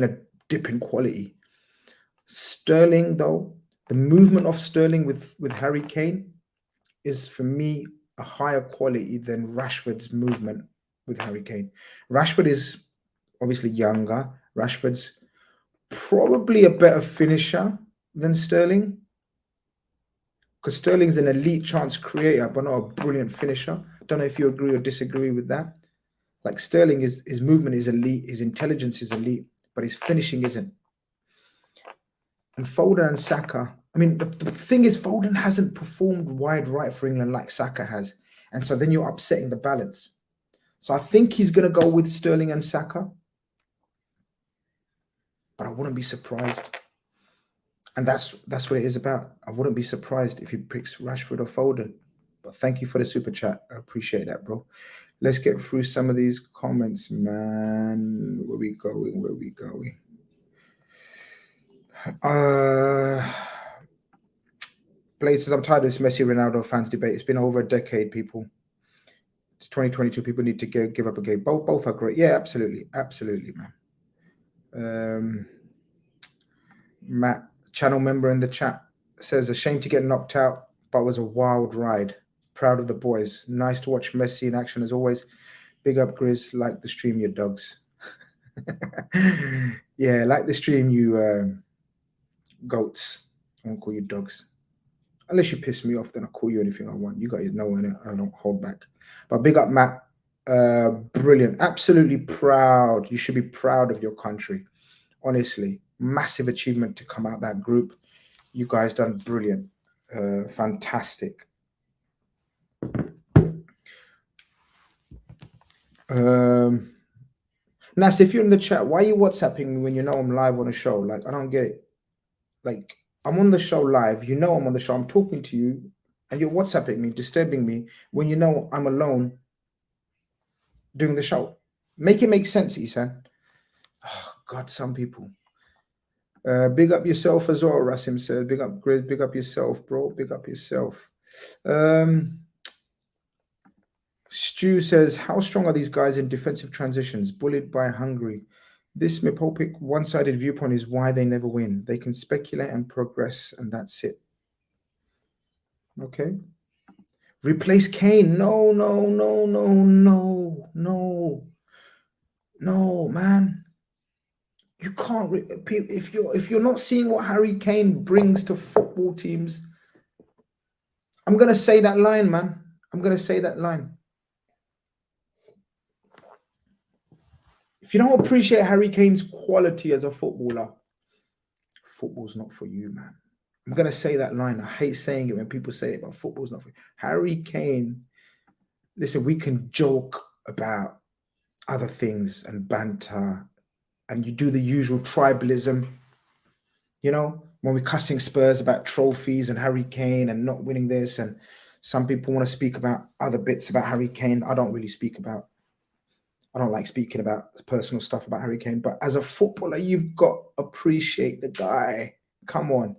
a dip in quality. Sterling, though, the movement of Sterling with Harry Kane is, for me, a higher quality than Rashford's movement with Harry Kane. Rashford is obviously younger. Rashford's probably a better finisher than Sterling, because Sterling's an elite chance creator, but not a brilliant finisher. Don't know if you agree or disagree with that. Like Sterling, his movement is elite, his intelligence is elite, but his finishing isn't. And Foden and Saka, I mean, the thing is, Foden hasn't performed wide right for England like Saka has. And so then you're upsetting the balance. So I think he's going to go with Sterling and Saka. But I wouldn't be surprised. And that's what it is about. I wouldn't be surprised if he picks Rashford or Foden. But thank you for the super chat. I appreciate that, bro. Let's get through some of these comments, man. Where we going? Blade says, I'm tired of this Messi Ronaldo fans debate. It's been over a decade, people. It's 2022. People need to give up a game. Both are great. Yeah, absolutely, man. Matt, channel member in the chat, says, a shame to get knocked out, but was a wild ride. Proud of the boys. Nice to watch Messi in action as always. Big up, Grizz. Like the stream, you dogs. Yeah, like the stream, you goats. I won't call you dogs. Unless you piss me off, then I'll call you anything I want. You guys know it. I don't hold back. But big up, Matt. Brilliant. Absolutely proud. You should be proud of your country. Honestly, massive achievement to come out that group. You guys done brilliant. Fantastic. Nas, if you're in the chat, why are you WhatsApping me when you know I'm live on a show? Like, I don't get it. Like, I'm on the show live. You know I'm on the show. I'm talking to you, and you're WhatsApping me, disturbing me when you know I'm alone doing the show. Make it make sense, Isan. Oh, God, some people. Big up yourself as well, Rasim said. Big up, Grizz. Big up yourself, bro. Big up yourself. Stu says, how strong are these guys in defensive transitions? Bullied by Hungary. This Mipopic one-sided viewpoint is why they never win. They can speculate and progress, and that's it. Okay. Replace Kane. No, man. You can't. If you're not seeing what Harry Kane brings to football teams, I'm gonna say that line, man. I'm gonna say that line. If you don't appreciate Harry Kane's quality as a footballer, football's not for you, man. I'm going to say that line. I hate saying it when people say it, but football's not for you. Harry Kane, listen, we can joke about other things and banter, and you do the usual tribalism, you know, when we're cussing Spurs about trophies and Harry Kane and not winning this, and some people want to speak about other bits about Harry Kane. I don't like speaking about personal stuff about Harry Kane, but as a footballer, you've got to appreciate the guy. Come on.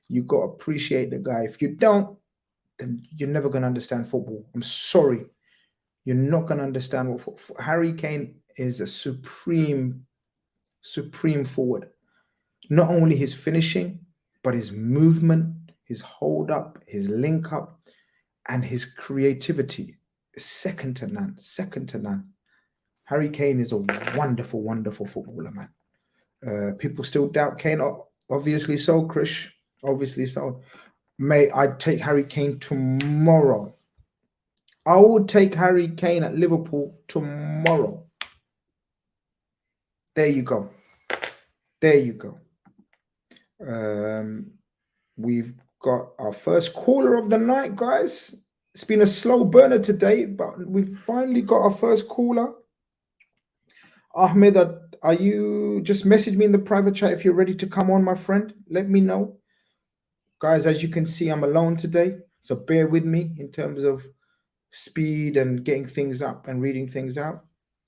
You've got to appreciate the guy. If you don't, then you're never going to understand football. I'm sorry. You're not going to understand what football. Harry Kane is a supreme forward. Not only his finishing, but his movement, his hold up, his link up, and his creativity is second to none. Harry Kane is a wonderful, wonderful footballer, man. People still doubt Kane. Obviously so, Krish. Obviously so. Mate, I'd take Harry Kane tomorrow. I would take Harry Kane at Liverpool tomorrow. There you go. We've got our first caller of the night, guys. It's been a slow burner today, but we've finally got our first caller. Ahmed, are you just message me in the private chat if you're ready to come on, my friend? Let me know. Guys, as you can see, I'm alone today, so bear with me in terms of speed and getting things up and reading things out.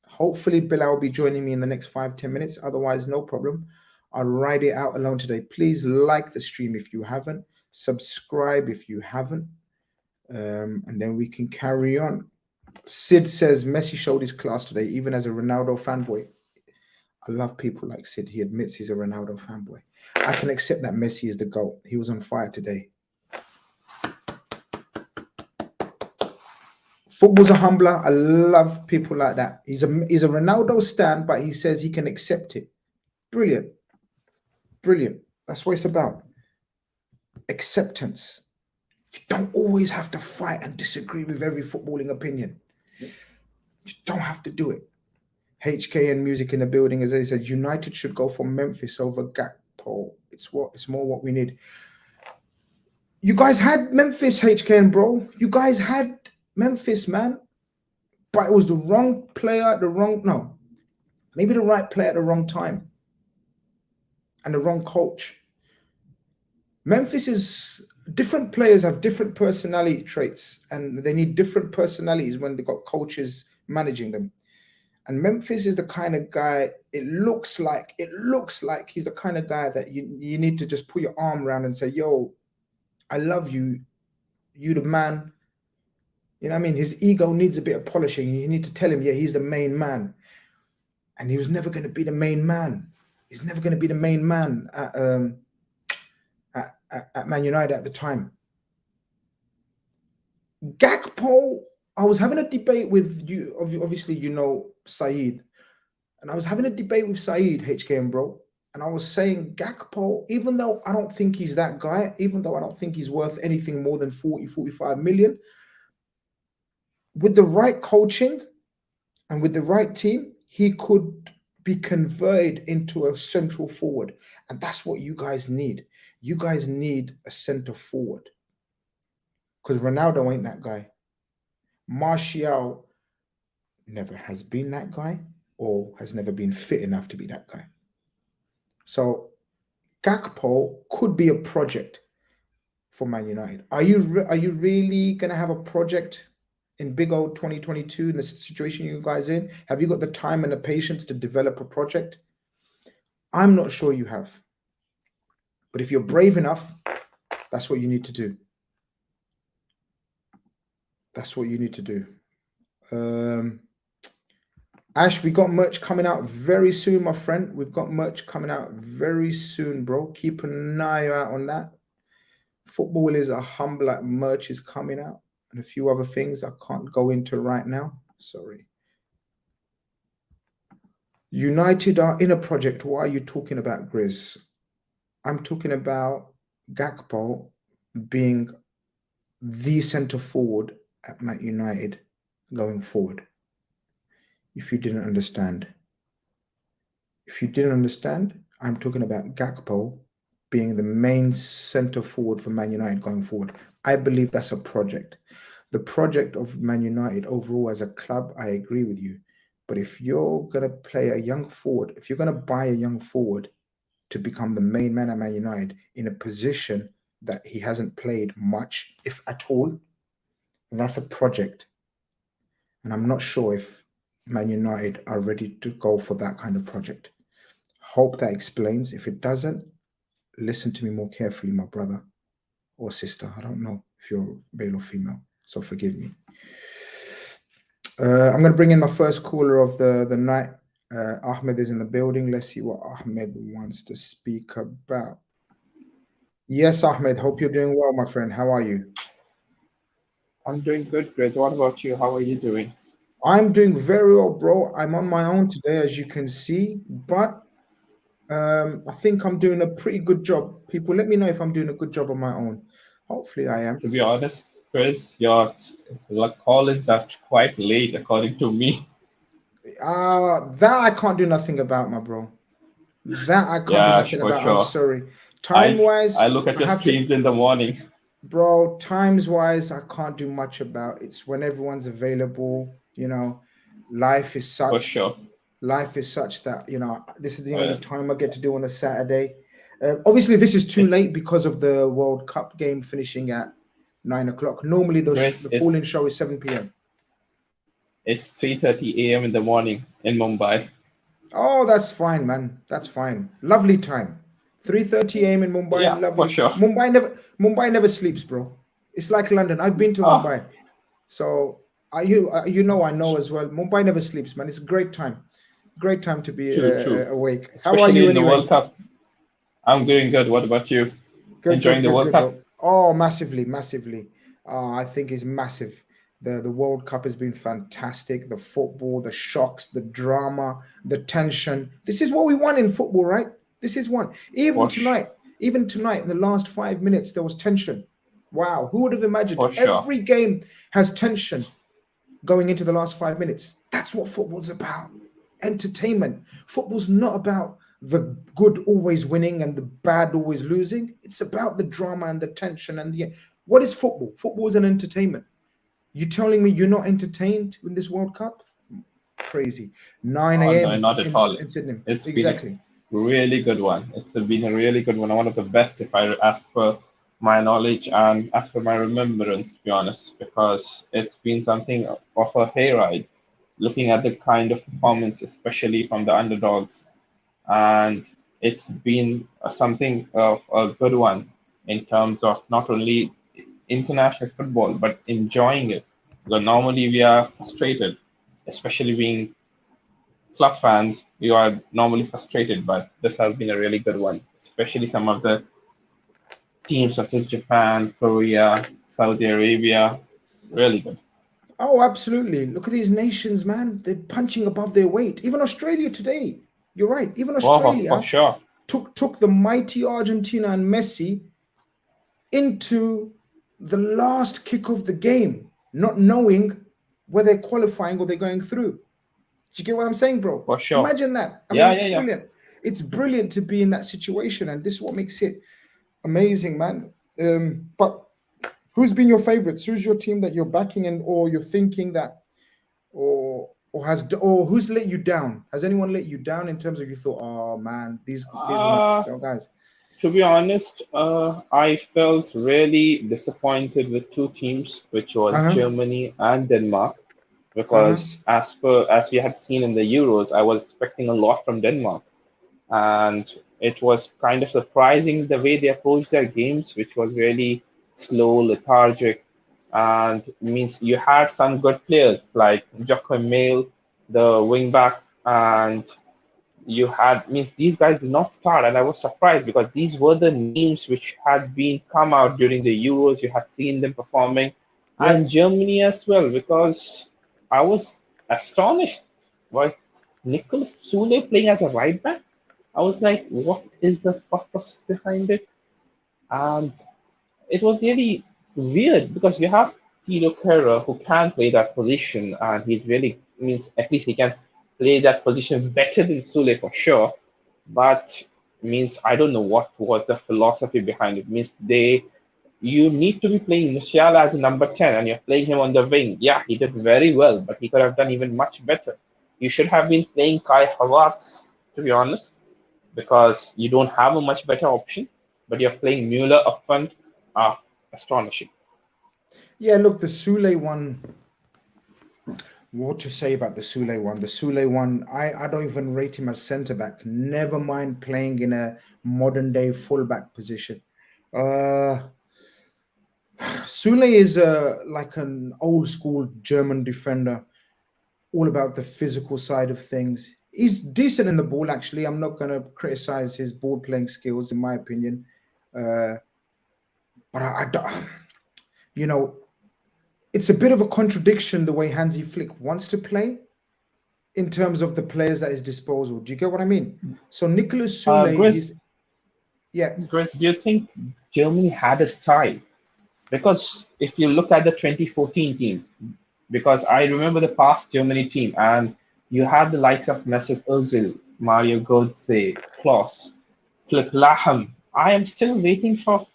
Hopefully, Bilal will be joining me in the next 5-10 minutes. Otherwise, no problem. I'll ride it out alone today. Please like the stream if you haven't. Subscribe if you haven't. And then we can carry on. Sid says Messi showed his class today, even as a Ronaldo fanboy. I love people like Sid. He admits he's a Ronaldo fanboy. I can accept that Messi is the GOAT. He was on fire today. Football's a humbler. I love people like that. He's a Ronaldo stan, but he says he can accept it. Brilliant. Brilliant. That's what it's about. Acceptance. You don't always have to fight and disagree with every footballing opinion. You don't have to do it. HKN music in the building, as I said, United should go for Memphis over Gakpo. It's more what we need. You guys had Memphis, HKN, bro. You guys had Memphis, man. But it was the wrong player, maybe the right player at the wrong time. And the wrong coach. Memphis is different players have different personality traits, and they need different personalities when they got coaches managing them. And Memphis is the kind of guy, it looks like he's the kind of guy that you need to just put your arm around and say, yo, I love you. You the man. You know what I mean? His ego needs a bit of polishing. You need to tell him, yeah, he's the main man. And he was never going to be the main man. He's never going to be the main man at Man United at the time. Gakpo, I was having a debate with you. Obviously, you know Saeed. And I was having a debate with Saeed, HKM, bro. And I was saying Gakpo, even though I don't think he's that guy, even though I don't think he's worth anything more than 40, 45 million, with the right coaching and with the right team, he could be converted into a central forward. And that's what you guys need. You guys need a center forward. Because Ronaldo ain't that guy. Martial never has been that guy or has never been fit enough to be that guy. So Gakpo could be a project for Man United. Are you really going to have a project in big old 2022 in the situation you guys in? Have you got the time and the patience to develop a project? I'm not sure you have. But if you're brave enough, that's what you need to do. That's what you need to do. Ash, we got merch coming out very soon, my friend. We've got merch coming out very soon, bro. Keep an eye out on that. Football is a humble, merch is coming out. And a few other things I can't go into right now. Sorry. United are in a project. What are you talking about, Grizz? I'm talking about Gakpo being the centre forward at Man United going forward. If you didn't understand. If you didn't understand, I'm talking about Gakpo being the main centre forward for Man United going forward. I believe that's a project. The project of Man United overall as a club, I agree with you. But if you're going to play a young forward, if you're going to buy a young forward to become the main man at Man United in a position that he hasn't played much, if at all, that's a project. And I'm not sure if Man United are ready to go for that kind of project. Hope that explains. If it doesn't, listen to me more carefully, my brother or sister. I don't know if you're male or female, so forgive me. I'm going to bring in my first caller of the night. Ahmed is in the building. Let's see what Ahmed wants to speak about. Yes, Ahmed. Hope you're doing well, my friend. How are you? I'm doing good, Grizz. What about you? How are you doing? I'm doing very well, bro. I'm on my own today, as you can see, but I think I'm doing a pretty good job. People, let me know if I'm doing a good job on my own. Hopefully, I am. To be honest, Grizz, your call-ins are quite late, according to me. That I can't do nothing about, my bro. That I can't do Yeah, nothing for about. I'm sure. sorry. Time-wise, I look at I your have to, streams in the morning. bro. Times-wise, I can't do much about. It's when everyone's available. Life is For such. sure. Life is such that this is the only Well, time I get to do on a Saturday. Obviously, this is too it, late because of the World Cup game finishing at 9 o'clock. Normally, Grizz, the call-in show is 7 p.m. it's 3:30 a.m. in the morning in Mumbai. Oh, that's fine, man. That's fine. Lovely time. 3:30 a.m. in Mumbai. Yeah, for Lovely. sure. Mumbai never sleeps, bro. It's like London. I've been to Oh, Mumbai, so I know as well. Mumbai never sleeps, man. It's a great time. Great time to be true, true. awake. How are Especially you in the anyway? World Cup. I'm doing good. What about you? Good, Enjoying good, the good, World good, Cup? bro. Oh, massively, massively. I think it's massive. The World Cup has been fantastic. The football, the shocks, the drama, the tension. This is what we want in football, right? This is one. Even For, sh- tonight, in the last 5 minutes, there was tension. Wow, who would have imagined? for sure. Every game has tension going into the last 5 minutes. That's what football's about. Entertainment. Football's not about the good always winning and the bad always losing. It's about the drama and the tension and the what is football? Football is an entertainment. You telling me you're not entertained in this World Cup? Crazy. 9 Oh, no, a.m. not at all. in Sydney. It's been a Exactly. really good one. Been a really good one. One of the best, if I as per my knowledge and as per my remembrance, to be honest, because it's been something of a hayride. Looking at the kind of performance, especially from the underdogs, and it's been something of a good one in terms of not only international football but enjoying it. Because normally we are frustrated, especially being club fans, you are normally frustrated, but this has been a really good one, especially some of the teams such as Japan, Korea, Saudi Arabia. Really good. Oh, absolutely. Look at these nations, man. They're punching above their weight. Even Australia today. You're right. Even Oh, for Australia sure. took the mighty Argentina and Messi into the last kick of the game, not knowing whether they're qualifying or they're going through. Do you get what I'm saying, bro? For sure. Imagine that. I mean, Yeah, it's yeah, yeah. brilliant. It's brilliant to be in that situation, and this is what makes it amazing, man. But who's been your favorites? Who's your team that you're backing and or you're thinking that or who's let you down? Has anyone let you down in terms of you thought, oh man, these were my Uh, guys? to be honest, I felt really disappointed with two teams, which was Uh-huh. Germany and Denmark, Uh-huh. because as we had seen in the Euros, I was expecting a lot from Denmark, and it was kind of surprising the way they approached their games, which was really slow, lethargic, and means you had some good players like Joachim Mail, the wing back, and you had means these guys did not start, and I was surprised because these were the names which had been come out during the Euros. You had seen them performing, Yeah. and Germany as well, because I was astonished by Nicholas Sule playing as a right back. I was like, what is the thought process behind it? And it was really weird because you have Tilo Kehrer who can play that position, and he's really means at least he can play that position better than Sule for sure. But means I don't know what was the philosophy behind it. Means you need to be playing Musiala as a number 10 and you're playing him on the wing. Yeah, he did very well, but he could have done even much better. You should have been playing Kai Havertz, to be honest, because you don't have a much better option, but you're playing Mueller up front. Ah, astonishing. Yeah, look, the Sule one. What to say about the Sule one? The Sule one, I don't even rate him as centre back. Never mind playing in a modern day fullback position. Uh Sule is like an old school German defender, all about the physical side of things. He's decent in the ball, actually. I'm not going to criticize his ball playing skills, in my opinion. Uh, but I don't, you know, it's a bit of a contradiction the way Hansi Flick wants to play in terms of the players at his disposal. Do you get what I mean? So Nicholas Sule, Grizz, yeah, Grizz, do you think Germany had a style? Because if you look at the 2014 team, because I remember the past Germany team, and you had the likes of Mesut Ozil, Mario Götze, Klose, Flip Lahm. I am still waiting for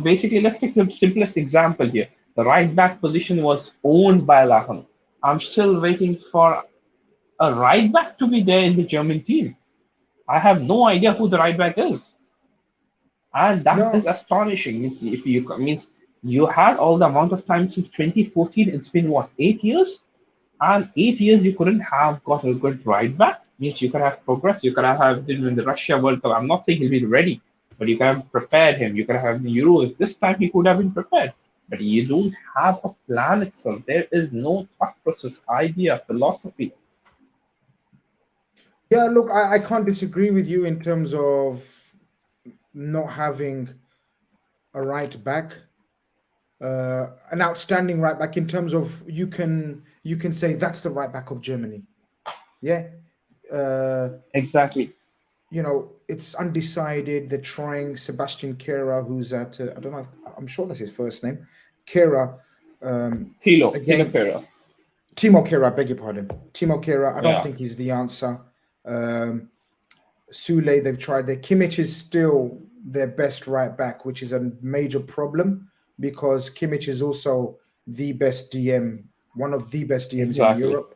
basically, let's take the simplest example here. The right back position was owned by Lahan. I'm still waiting for a right back to be there in the German team. I have no idea who the right back is, and that is No, astonishing. Means you had all the amount of time since 2014. It's been what, 8 years? And 8 years you couldn't have got a good right back. Means you could have progressed. You could have did in the Russia World Cup. I'm not saying he'll be ready, but you could have prepared him. You could have the Euros. This time he could have been prepared. But you don't have a plan itself. There is no thought process, idea, philosophy. yeah, look, I can't disagree with you in terms of not having a right back, an outstanding right back in terms of you can say that's the right back of Germany. Yeah. Uh, Exactly. it's undecided. They're trying Sebastian Kera, who's at I don't know. I'm sure that's his first name, Kera. Thilo Again, Kehrer. Timo Kera. I beg your pardon, Timo Kera. I don't Yeah, think he's the answer. Um, Sule, they've tried. Their Kimmich is still their best right back, which is a major problem because Kimmich is also the best DM, one of the best DMs in exactly. Europe.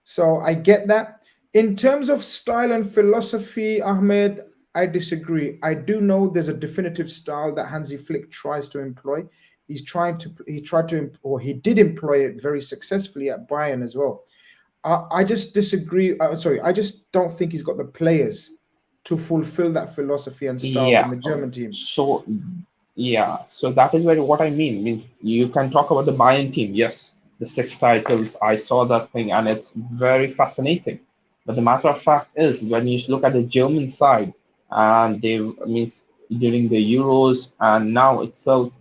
So I get that. In terms of style and philosophy, Ahmed, I disagree. I do know there's a definitive style that Hansi Flick tries to employ. He tried to, or he did employ it very successfully at Bayern as well. I just disagree. Sorry, I just don't think he's got the players to fulfill that philosophy and style in Yeah. the German team. So yeah, so that is where what I mean. You can talk about the Bayern team. Yes, the 6 titles. I saw that thing, and it's very fascinating. But the matter of fact is, when you look at the German side, and they means during the Euros and now itself,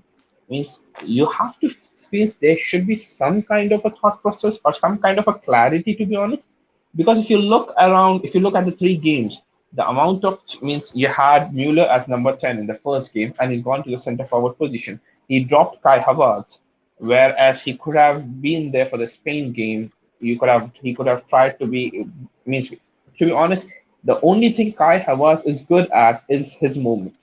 means you have to face there should be some kind of a thought process or some kind of a clarity, to be honest. Because if you look around, if you look at the 3 games, the amount of means you had Mueller as number 10 in the first game and he's gone to the center forward position. He dropped Kai Havertz, whereas he could have been there for the Spain game. He could have tried to be means to be honest, the only thing Kai Havertz is good at is his movement.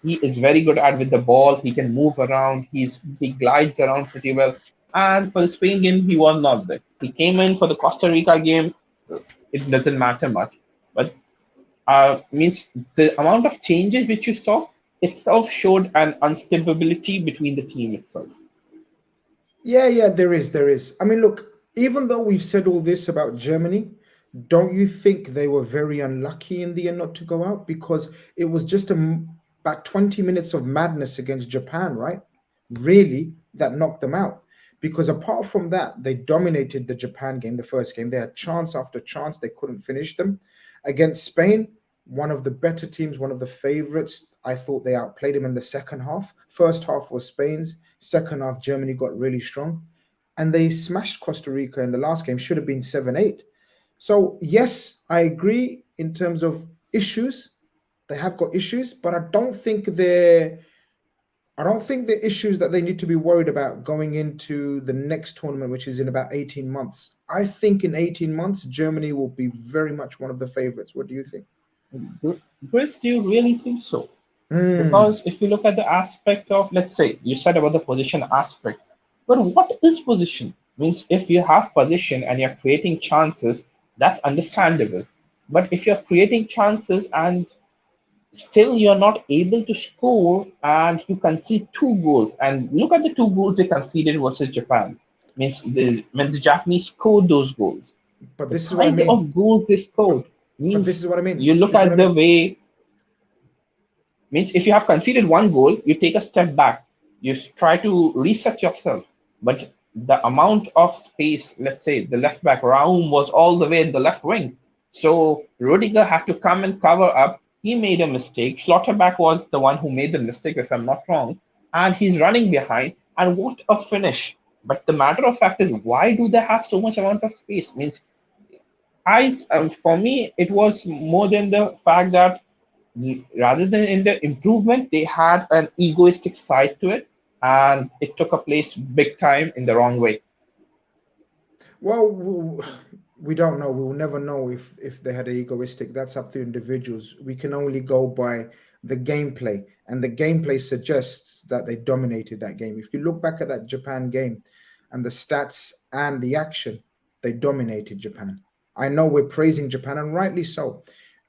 He is very good at with the ball. He can move around. He glides around pretty well. And for the Spain game, he was not there. He came in for the Costa Rica game. It doesn't matter much, but means the amount of changes which you saw itself showed an instability between the team itself. Yeah, there is. I mean, look, even though we've said all this about Germany, don't you think they were very unlucky in the end not to go out? Because it was just about 20 minutes of madness against Japan, right? Really, that knocked them out. Because apart from that, they dominated the Japan game, the first game. They had chance after chance. They couldn't finish them. Against Spain, one of the better teams, one of the favorites. I thought they outplayed him in the second half. First half was Spain's. Second half, Germany got really strong. And they smashed Costa Rica in the last game. Should have been 7-8. So, yes, I agree in terms of issues. They have got issues, but I don't think the issues that they need to be worried about going into the next tournament, which is in about 18 months. I think in 18 months, Germany will be very much one of the favorites. What do you think? Chris, do you really think so? Mm, Because if you look at the aspect of, let's say, you said about the position aspect, but what is position? Means if you have position and you're creating chances, that's understandable. But if you're creating chances and still you're not able to score and you concede 2 goals, and look at the 2 goals they conceded versus Japan, means when the Japanese scored those goals, but the this is what I kind mean. of goals they But scored but this means is what I mean. you look This is what I at the mean. way means if you have conceded 1 goal, you take a step back. You try to reset yourself. But the amount of space, let's say the left back Raum was all the way in the left wing. So Rudiger had to come and cover up. He made a mistake. Schlotterbeck was the one who made the mistake, if I'm not wrong. And he's running behind. And what a finish. But the matter of fact is, why do they have so much amount of space? Means for me, it was more than the fact that rather than in the improvement, they had an egoistic side to it, and it took a place big time in the wrong way. Well, we don't know. We will never know if they had egoistic. That's up to individuals. We can only go by the gameplay, and the gameplay suggests that they dominated that game. If you look back at that Japan game and the stats and the action, they dominated Japan. I know we're praising Japan, and rightly so.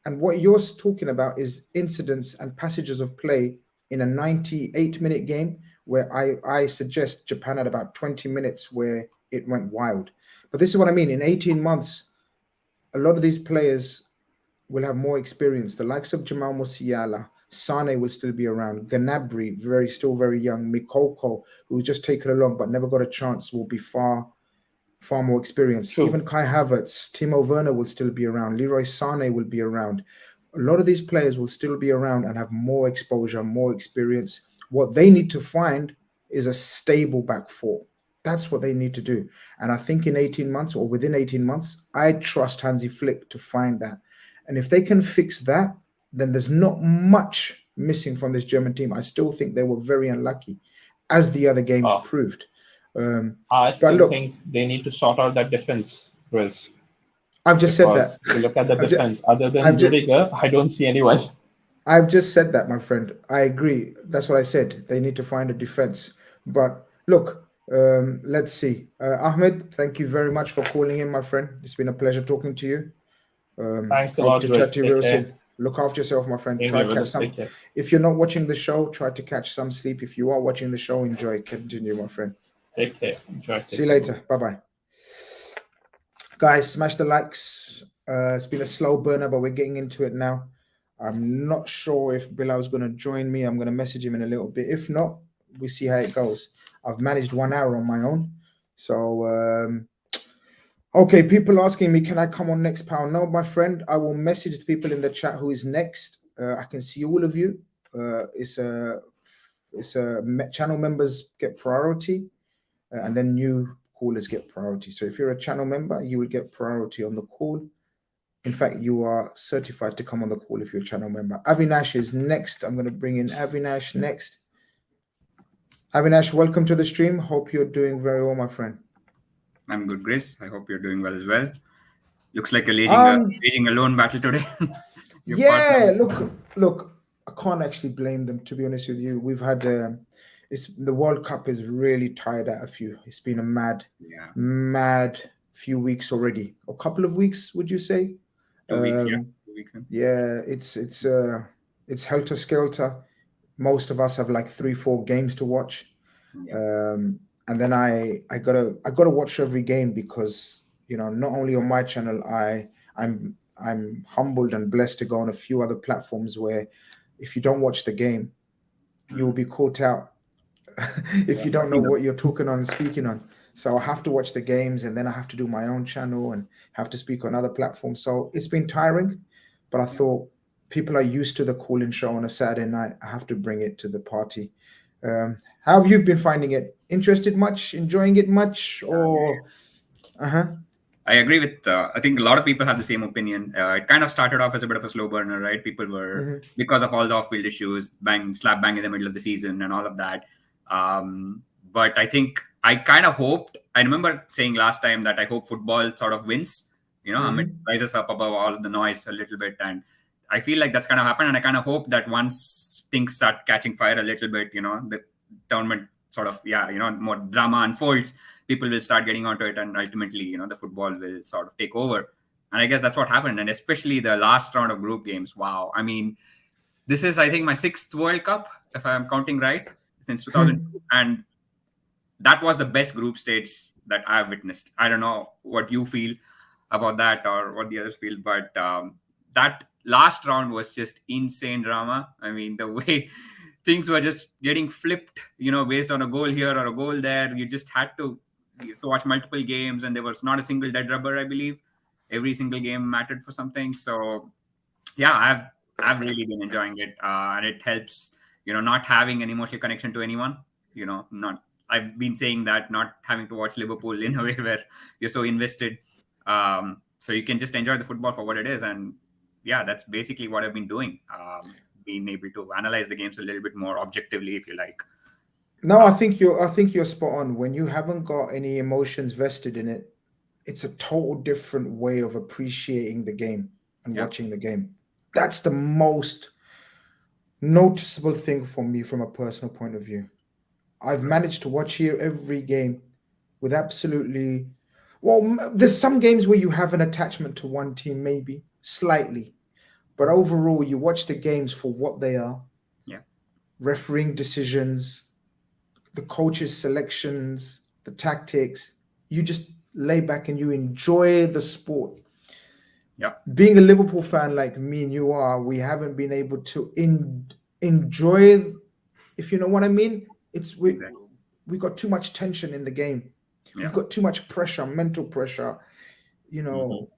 And what you're talking about is incidents and passages of play in a 98-minute game where I suggest Japan had about 20 minutes where it went wild. But this is what I mean. In 18 months, a lot of these players will have more experience. The likes of Jamal Musiala, Sane will still be around. Gnabry, still very young. Mikoko, who was just taken along but never got a chance, will be far more experienced. True. Even Kai Havertz, Timo Werner will still be around. Leroy Sane will be around. A lot of these players will still be around and have more exposure, more experience. What they need to find is a stable back four. That's what they need to do. And I think in 18 months or within 18 months, I trust Hansi Flick to find that. And if they can fix that, then there's not much missing from this German team. I still think they were very unlucky, as the other games proved. I still think they need to sort out that defense, Grizz. I've just said that. If you look at the defense, other than Rudiger, I don't see anyone. I've just said that, my friend. I agree. That's what I said. They need to find a defense. But look, let's see. Ahmed, thank you very much for calling in, my friend. It's been a pleasure talking to you. Thanks a lot, to chat to you real soon. Look after yourself, my friend. Try to catch some. If you're not watching the show, try to catch some sleep. If you are watching the show, enjoy. Continue, my friend. Take care. Enjoy. See you later. Bye-bye. Guys, smash the likes. It's been a slow burner, but we're getting into it now. I'm not sure if Bilal's going to join me. I'm going to message him in a little bit. If not, we see how it goes. I've managed 1 hour on my own. So, okay, people asking me, can I come on next, pal? No, my friend, I will message the people in the chat who is next. I can see all of you. It's a channel members get priority, and then new callers get priority. So if you're a channel member, you will get priority on the call. In fact, you are certified to come on the call if you're a channel member. Avinash is next. I'm going to bring in Avinash next. Avinash, welcome to the stream. Hope you're doing very well, my friend. I'm good, Grizz. I hope you're doing well as well. Looks like you're waging a lone battle today. Yeah, look, I can't actually blame them, to be honest with you. We've had the World Cup is really tired at a few. It's been a mad few weeks already. A couple of weeks, would you say? 2 weeks, 2 weeks. Yeah, it's helter skelter. Most of us have like 3-4 games to watch. Yeah. And then I gotta watch every game because, you know, not only on my channel, I'm humbled and blessed to go on a few other platforms where if you don't watch the game, you'll be caught out if you don't know what you're talking on and speaking on. So I have to watch the games, and then I have to do my own channel and have to speak on other platforms. So it's been tiring, but I thought people are used to the call-in show on a Saturday night. I have to bring it to the party. How have you been finding it? Interested much? Enjoying it much? Or I agree with. I think a lot of people have the same opinion. It kind of started off as a bit of a slow burner, right? People were because of all the off-field issues, slap bang in the middle of the season and all of that. But I think I kind of hoped. I remember saying last time that I hope football sort of wins. You know, it rises up above all of the noise a little bit, and I feel like that's kind of happened. And I kind of hope that once things start catching fire a little bit, you know, the tournament sort of, more drama unfolds, people will start getting onto it, and ultimately, you know, the football will sort of take over. And I guess that's what happened. And especially the last round of group games. Wow. I mean, this is, I think, my 6th World Cup, if I'm counting right, since 2002. And that was the best group stage that I've witnessed. I don't know what you feel about that or what the others feel, but that last round was just insane drama. I mean, the way things were just getting flipped, you know, based on a goal here or a goal there. You just had to watch multiple games, and there was not a single dead rubber, I believe. Every single game mattered for something. So, yeah, I've really been enjoying it, and it helps, you know, not having an emotional connection to anyone. You know, I've been saying that, not having to watch Liverpool in a way where you're so invested. So you can just enjoy the football for what it is. And yeah, that's basically what I've been doing. Being able to analyze the games a little bit more objectively, if you like. No, I think you're spot on. When you haven't got any emotions vested in it, it's a total different way of appreciating the game and watching the game. That's the most noticeable thing for me from a personal point of view. I've managed to watch here every game with absolutely. Well, there's some games where you have an attachment to one team, maybe slightly, but overall, you watch the games for what they are: Yeah. refereeing decisions, the coaches' selections, the tactics. You just lay back and you enjoy the sport. Yeah. Being a Liverpool fan like me and you are, we haven't been able to enjoy, if you know what I mean. It's Exactly. we got too much tension in the game. We've Yeah. got too much pressure, mental pressure, you Hmm. know.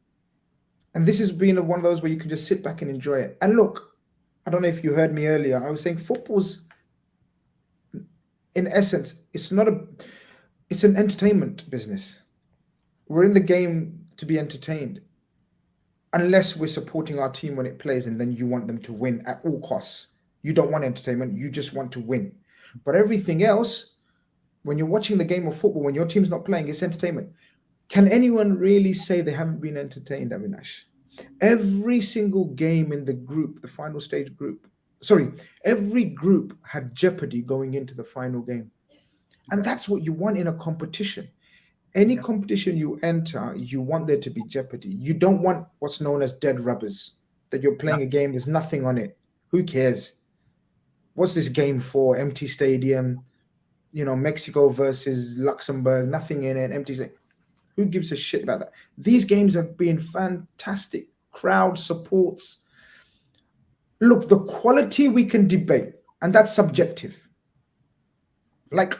And this has been one of those where you can just sit back and enjoy it. And look, I don't know if you heard me earlier. I was saying football's, in essence, it's an entertainment business. We're in the game to be entertained, unless we're supporting our team when it plays, and then you want them to win at all costs. You don't want entertainment, you just want to win. But everything else, when you're watching the game of football, when your team's not playing, it's entertainment. Can anyone really say they haven't been entertained, Avinash? Every single game in the group, the final stage group, sorry, every group had jeopardy going into the final game. And that's what you want in a competition. Any Yeah. competition you enter, you want there to be jeopardy. You don't want what's known as dead rubbers, that you're Yeah. playing a game, there's nothing on it. Who cares? What's this game for? Empty stadium, Mexico versus Luxembourg, nothing in it, empty stadium. Who gives a shit about that? These games have been fantastic. Crowd supports. Look, the quality we can debate, and that's subjective. Like,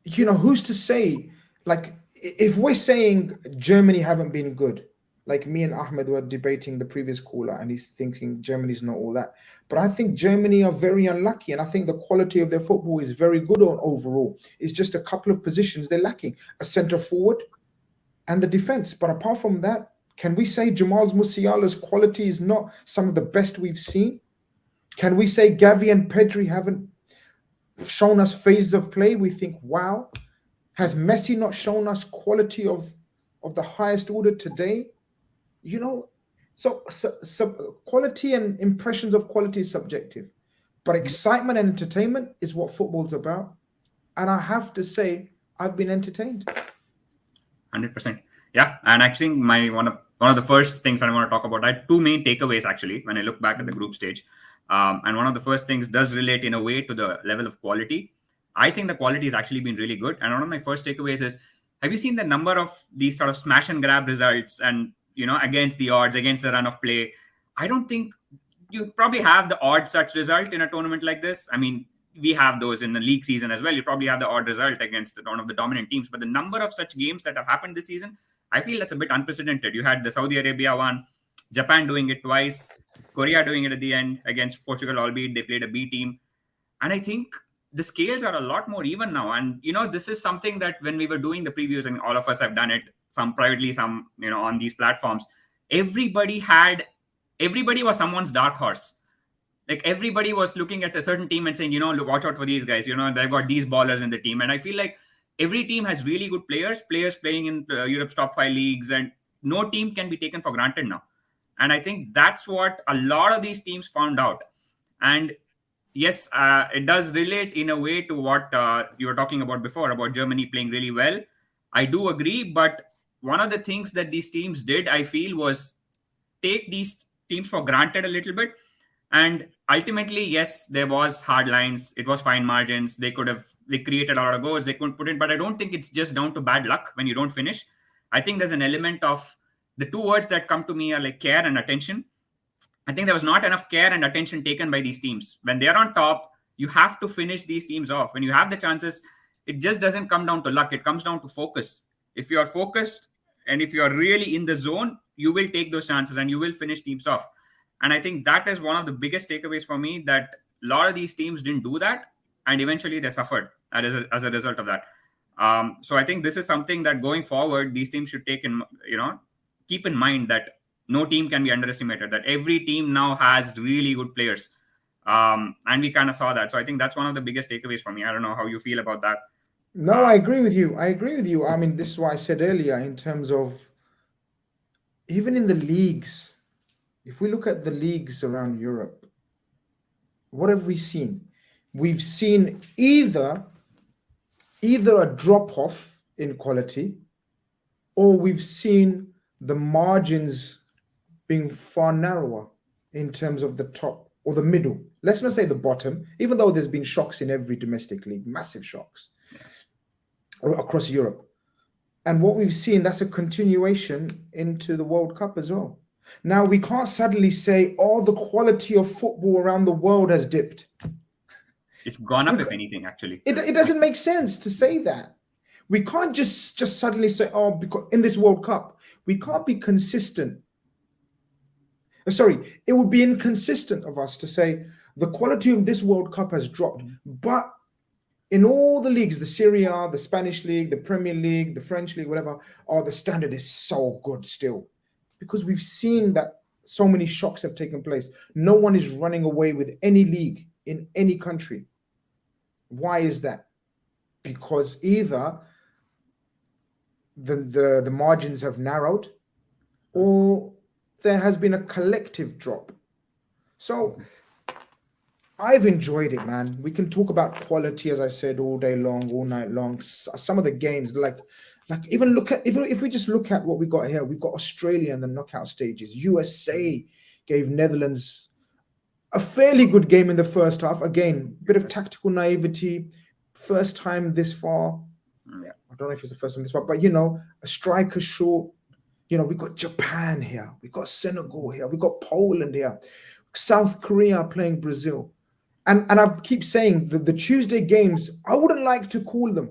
who's to say? Like, if we're saying Germany haven't been good, like me and Ahmed were debating the previous caller, and he's thinking Germany's not all that. But I think Germany are very unlucky, and I think the quality of their football is very good on overall. It's just a couple of positions they're lacking: a centre forward and the defense. But apart from that, can we say Jamal Musiala's quality is not some of the best we've seen? Can we say Gavi and Pedri haven't shown us phases of play? We think, wow. Has Messi not shown us quality of the highest order today? So quality and impressions of quality is subjective, but excitement and entertainment is what football's about. And I have to say, I've been entertained. 100%. Yeah, and actually, one of the first things I want to talk about, I had two main takeaways actually when I look back at the group stage, and one of the first things does relate in a way to the level of quality. I think the quality has actually been really good, and one of my first takeaways is: have you seen the number of these sort of smash and grab results, and against the odds, against the run of play? I don't think you probably have the odd such result in a tournament like this. I mean, we have those in the league season as well. You probably have the odd result against one of the dominant teams, but the number of such games that have happened this season, I feel that's a bit unprecedented. You had the Saudi Arabia one, Japan doing it twice, Korea doing it at the end against Portugal, albeit they played a B team. And I think the scales are a lot more even now. And, this is something that when we were doing the previews, and all of us have done it, some privately, some, on these platforms, everybody was someone's dark horse. Like everybody was looking at a certain team and saying, watch out for these guys. They've got these ballers in the team. And I feel like every team has really good players playing in Europe's top 5 leagues, and no team can be taken for granted now. And I think that's what a lot of these teams found out. And yes, it does relate in a way to what you were talking about before, about Germany playing really well. I do agree. But one of the things that these teams did, I feel, was take these teams for granted a little bit. And ultimately, yes, there was hard lines. It was fine margins. They created a lot of goals. They couldn't put in, but I don't think it's just down to bad luck when you don't finish. I think there's an element of the two words that come to me are like care and attention. I think there was not enough care and attention taken by these teams. When they're on top, you have to finish these teams off. When you have the chances, it just doesn't come down to luck. It comes down to focus. If you are focused and if you are really in the zone, you will take those chances and you will finish teams off. And I think that is one of the biggest takeaways for me, that a lot of these teams didn't do that. And eventually they suffered as a result of that. So I think this is something that going forward, these teams should keep in mind, that no team can be underestimated, that every team now has really good players. And we kind of saw that. So I think that's one of the biggest takeaways for me. I don't know how you feel about that. No, I agree with you. I mean, this is what I said earlier in terms of even in the leagues. If we look at the leagues around Europe, what have we seen? We've seen either a drop off in quality, or we've seen the margins being far narrower in terms of the top or the middle. Let's not say the bottom, even though there's been shocks in every domestic league, massive shocks across Europe. And what we've seen, that's a continuation into the World Cup as well. Now, we can't suddenly say, oh, the quality of football around the world has dipped. It's gone up, if anything, actually. It doesn't make sense to say that. We can't just suddenly say, oh, because in this World Cup, we can't be consistent. Sorry, it would be inconsistent of us to say the quality of this World Cup has dropped. But in all the leagues, the Serie A, the Spanish League, the Premier League, the French League, whatever, the standard is so good still. Because we've seen that so many shocks have taken place. No one is running away with any league in any country. Why is that? Because either the margins have narrowed, or there has been a collective drop. So I've enjoyed it, man. We can talk about quality, as I said, all day long, all night long. Some of the games, like even look at, if we just look at what we got here, we've got Australia in the knockout stages. USA gave Netherlands a fairly good game in the first half. Again, bit of tactical naivety. First time this far. Yeah. I don't know if it's the first time this far, but a striker short. We've got Japan here. We've got Senegal here. We've got Poland here. South Korea playing Brazil. And I keep saying that the Tuesday games, I wouldn't like to call them.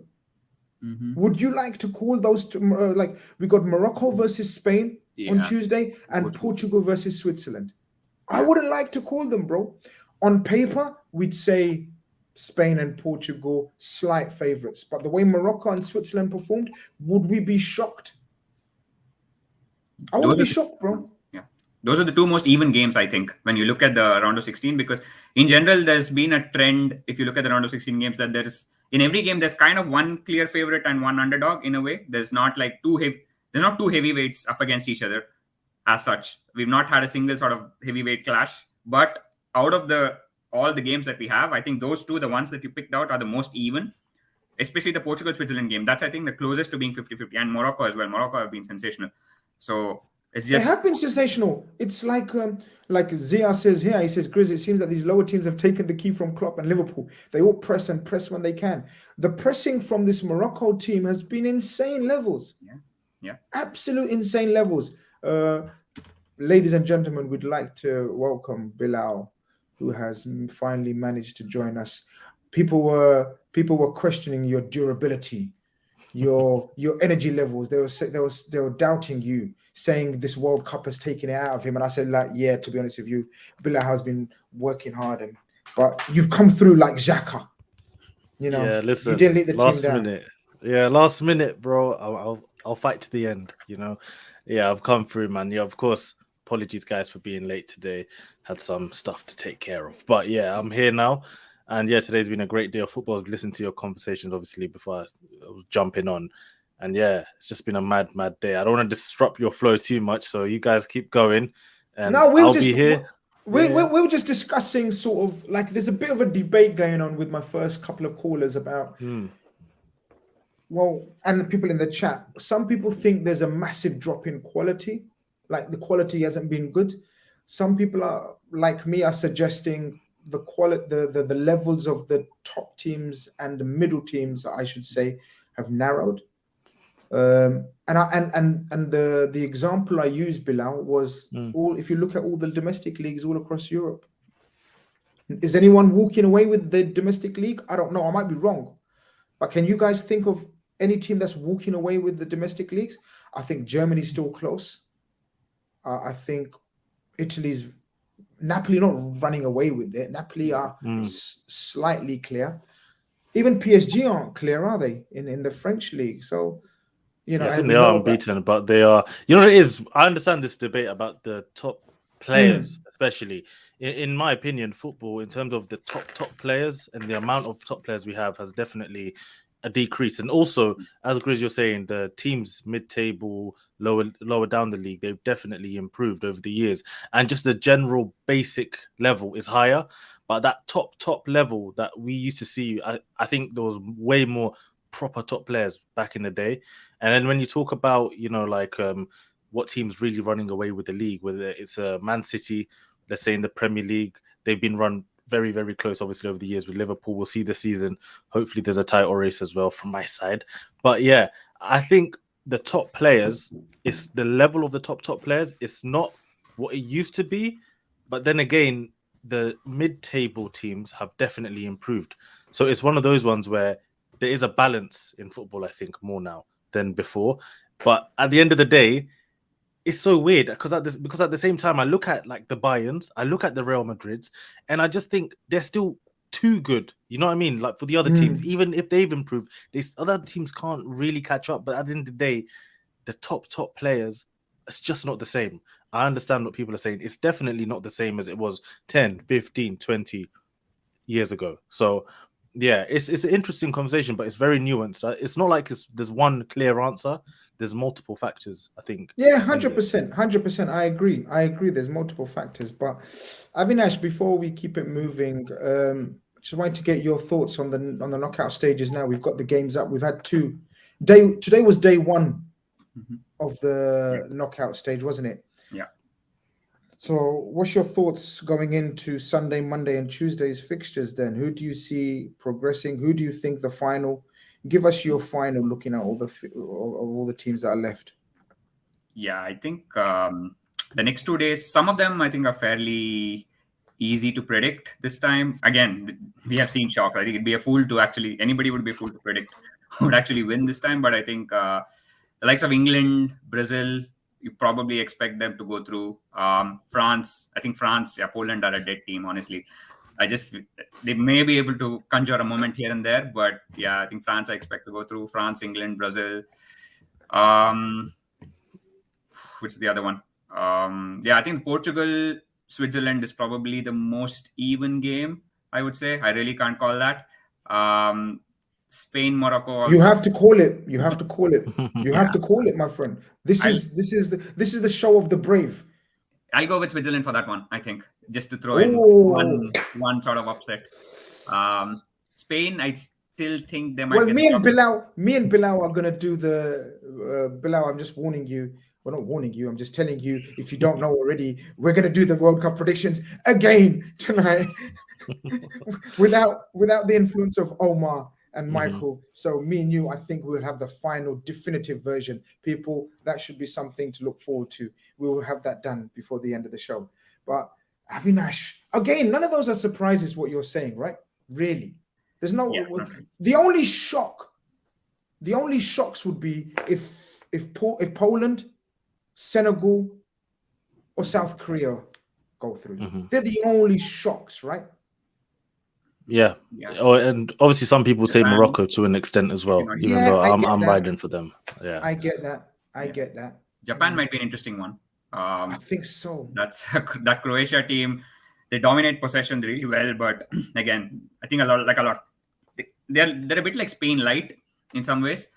Would you like to call those? Like we got Morocco versus Spain on Tuesday and Portugal versus Switzerland. I wouldn't like to call them, bro. On paper, we'd say Spain and Portugal slight favorites. But the way Morocco and Switzerland performed, would we be shocked? I would be shocked, bro. Yeah. Those are the two most even games, I think, when you look at the round of 16, because in general, there's been a trend, if you look at the round of 16 games, that in every game, there's kind of one clear favorite and one underdog in a way. There's not like there's not two heavyweights up against each other as such. We've not had a single sort of heavyweight clash. But out of all the games that we have, I think those two, the ones that you picked out, are the most even, especially the Portugal-Switzerland game. That's, I think, the closest to being 50-50. And Morocco as well. Morocco have been sensational. So it's just... They have been sensational. It's like Zia says here, he says, Grizz, it seems that these lower teams have taken the key from Klopp and Liverpool. They all press and press when they can. The pressing from this Morocco team has been insane levels. Yeah. Absolute insane levels. Ladies and gentlemen, we'd like to welcome Bilal, who has finally managed to join us. People were questioning your durability, your energy levels. They were doubting you, saying this World Cup has taken it out of him. And I said, yeah, to be honest with you, Bilal has been working hard, but you've come through like Xhaka. Yeah, listen, you didn't lead the last team down. minute. Yeah, last minute, bro. I'll fight to the end. Yeah, I've come through, man. Yeah, of course. Apologies, guys, for being late today. Had some stuff to take care of, but yeah, I'm here now. And yeah, today's been a great day of football. I've listened to your conversations, obviously, before I was jumping on. And yeah, it's just been a mad day. I don't want to disrupt your flow too much, so you guys keep going. And I'll be here. We were just discussing sort of like there's a bit of a debate going on with my first couple of callers about, well, and the people in the chat. Some people think there's a massive drop in quality, like the quality hasn't been good. Some people are like me are suggesting the levels of the top teams and the middle teams, I should say, have narrowed. And the example I used, Bilal, was if you look at all the domestic leagues all across Europe. Is anyone walking away with the domestic league? I don't know. I might be wrong. But can you guys think of any team that's walking away with the domestic leagues? I think Germany's still close. I think Napoli not running away with it. Napoli are slightly clear. Even PSG aren't clear, are they? In the French league. So, I think they are unbeaten, but they are. It is. I understand this debate about the top players, especially. In my opinion, football, in terms of the top players and the amount of top players we have, has definitely a decrease. And also, as Grizz, you're saying, the teams mid-table, lower down the league, they've definitely improved over the years. And just the general basic level is higher. But that top level that we used to see, I think there was way more proper top players back in the day. And then when you talk about, like what teams really running away with the league, whether it's Man City, let's say in the Premier League, they've been run very, very close, obviously, over the years with Liverpool. We'll see this season. Hopefully there's a title race as well from my side. But yeah, I think the top players, it's the level of the top players. It's not what it used to be. But then again, the mid-table teams have definitely improved. So it's one of those ones where there is a balance in football, I think, more now than before. But at the end of the day, it's so weird because at the same time, I look at like the Bayerns, I look at the Real Madrids, and I just think they're still too good. You know what I mean? Like for the other teams, even if they've improved, these other teams can't really catch up. But at the end of the day, the top players, it's just not the same. I understand what people are saying. It's definitely not the same as it was 10, 15, 20 years ago. So yeah, it's an interesting conversation, but it's very nuanced. It's not like there's one clear answer. There's multiple factors, I think. Yeah, 100%. I agree. There's multiple factors. But Avinash, before we keep it moving, just wanted to get your thoughts on the knockout stages now. We've got the games up. We've had today was day one of the knockout stage, wasn't it? Yeah. So what's your thoughts going into Sunday, Monday, and Tuesday's fixtures then? Who do you see progressing? Who do you think the final? Give us your final looking at all the teams that are left. Yeah, I think the next 2 days, some of them I think are fairly easy to predict this time. Again, we have seen shock. I think it'd be a fool to anybody would be a fool to predict who would actually win this time. But I think the likes of England, Brazil, you probably expect them to go through. France, Poland are a dead team, honestly. They may be able to conjure a moment here and there, but yeah, I think France I expect to go through. France, England, Brazil. Which is the other one? I think Portugal, Switzerland is probably the most even game, I would say. I really can't call that. Spain, Morocco. Also. You have to call it. You have to call it, my friend. This is the show of the brave. I'll go with Switzerland for that one, I think, just to throw in one sort of upset. Spain, I still think they might. Well, me and Bilal are gonna do the Bilal. I'm just warning you. Well, not warning you. I'm just telling you. If you don't know already, we're gonna do the World Cup predictions again tonight, without the influence of Omar and Michael. So me and you, I think we'll have the final definitive version. People, that should be something to look forward to. We will have that done before the end of the show. But Avinash, again, none of those are surprises what you're saying, right? Really. There's no the only shocks would be if Poland, Senegal, or South Korea go through. They're the only shocks, right? Yeah. Oh, and obviously some people say Morocco to an extent as well, even though I'm riding for them. Yeah, I get that. Japan might be an interesting one. I think so. That's that Croatia team. They dominate possession really well, but again, I think a lot. They're a bit like Spain light in some ways.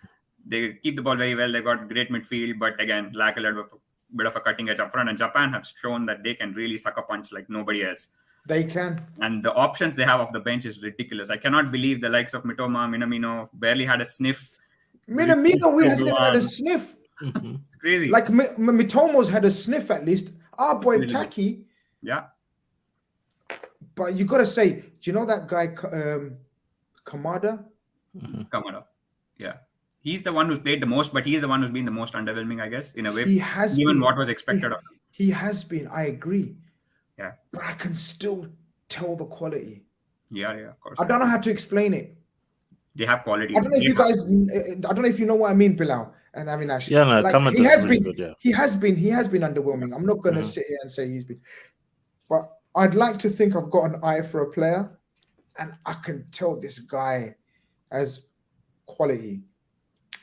They keep the ball very well. They've got great midfield, but again, lack a little bit of a cutting edge up front. And Japan have shown that they can really suck a punch like nobody else. They can. And the options they have off the bench is ridiculous. I cannot believe the likes of Mitoma, Minamino barely had a sniff. Minamino, we hasn't had a sniff. It's crazy. Like Mitomo's had a sniff at least. Our boy Taki. Yeah. But you got to say, do you know that guy, Kamada? Kamada. Yeah. He's the one who's played the most, but he's the one who's been the most underwhelming, I guess, in a way. He has even been. What was expected of him. He has been. I agree. Yeah. But I can still tell the quality. Yeah, of course. I don't know how to explain it. They have quality. I don't know if you guys. I don't know if you know what I mean, Bilal and Avinash. Yeah, no, like, he has been. Good, yeah. He has been underwhelming. I'm not going to sit here and say he's been. But I'd like to think I've got an eye for a player, and I can tell this guy has quality.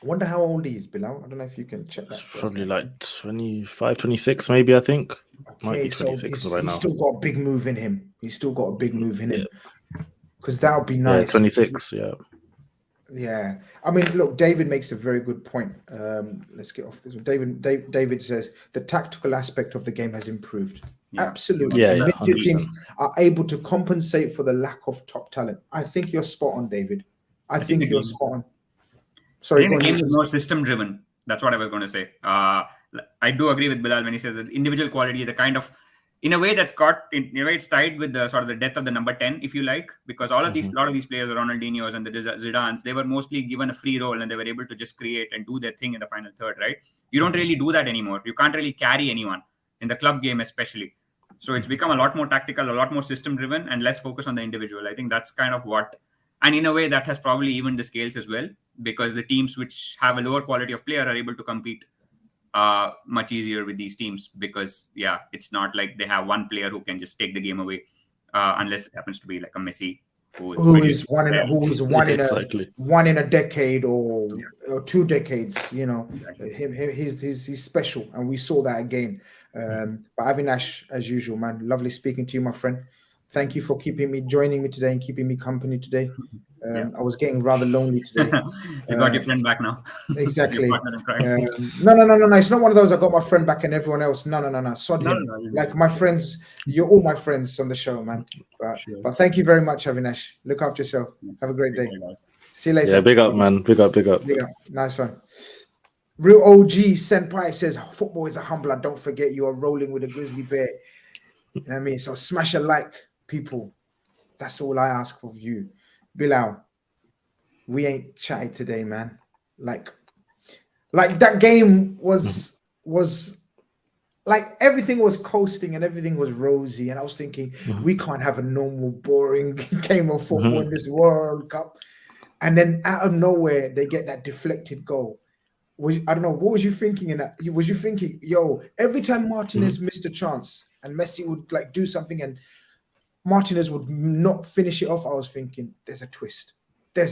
I wonder how old he is, Bilal. I don't know if you can check that. It's probably like 25, 26, maybe, I think. Might be 26 so he's still got a big move in him. Because that would be nice. Yeah, 26, yeah. Yeah. I mean, look, David makes a very good point. Let's get off this one. David says the tactical aspect of the game has improved. Absolutely. Yeah, And mid-tier 100%. teams are able to compensate for the lack of top talent. I think you're spot on, David. I think you're spot on. Sorry, I think go the on. game is more system driven. That's what I was going to say. I do agree with Bilal when he says that individual quality, the kind of, in a way that's got, in a way it's tied with the sort of the death of the number 10, if you like, because all of these, a lot of these players, the Ronaldinhos and the Zidans, they were mostly given a free role and they were able to just create and do their thing in the final third, right? You don't really do that anymore. You can't really carry anyone in the club game, especially. So it's become a lot more tactical, a lot more system driven, and less focus on the individual. I think that's kind of what, and in a way that has probably evened the scales as well, because the teams which have a lower quality of player are able to compete much easier with these teams, because it's not like they have one player who can just take the game away, unless it happens to be like a Messi who is one in a decade or 2 decades. You know, he's special, and we saw that again. But Avinash, as usual, man, lovely speaking to you, my friend. Thank you for joining me today and keeping me company today. I was getting rather lonely today. You got your friend back now. Exactly. No. It's not one of those. I got my friend back and everyone else. No. Sod him. Like my friends, you're all my friends on the show, man. But thank you very much, Avinash. Look after yourself. Have a great day. See you later. Yeah, big up, man. Big up. Nice one. Real OG Senpai says, football is a humbler. Don't forget you are rolling with a grizzly bear. You know what I mean? So smash a like, people. That's all I ask of you. Bilal, we ain't chatted today, man. Like that game was like everything was coasting and everything was rosy. And I was thinking, we can't have a normal, boring game of football in this World Cup. And then out of nowhere, they get that deflected goal. I don't know, what was you thinking in that? Was you thinking, yo, every time Martinez missed a chance and Messi would like do something and Martinez would not finish it off, I was thinking, there's a twist. It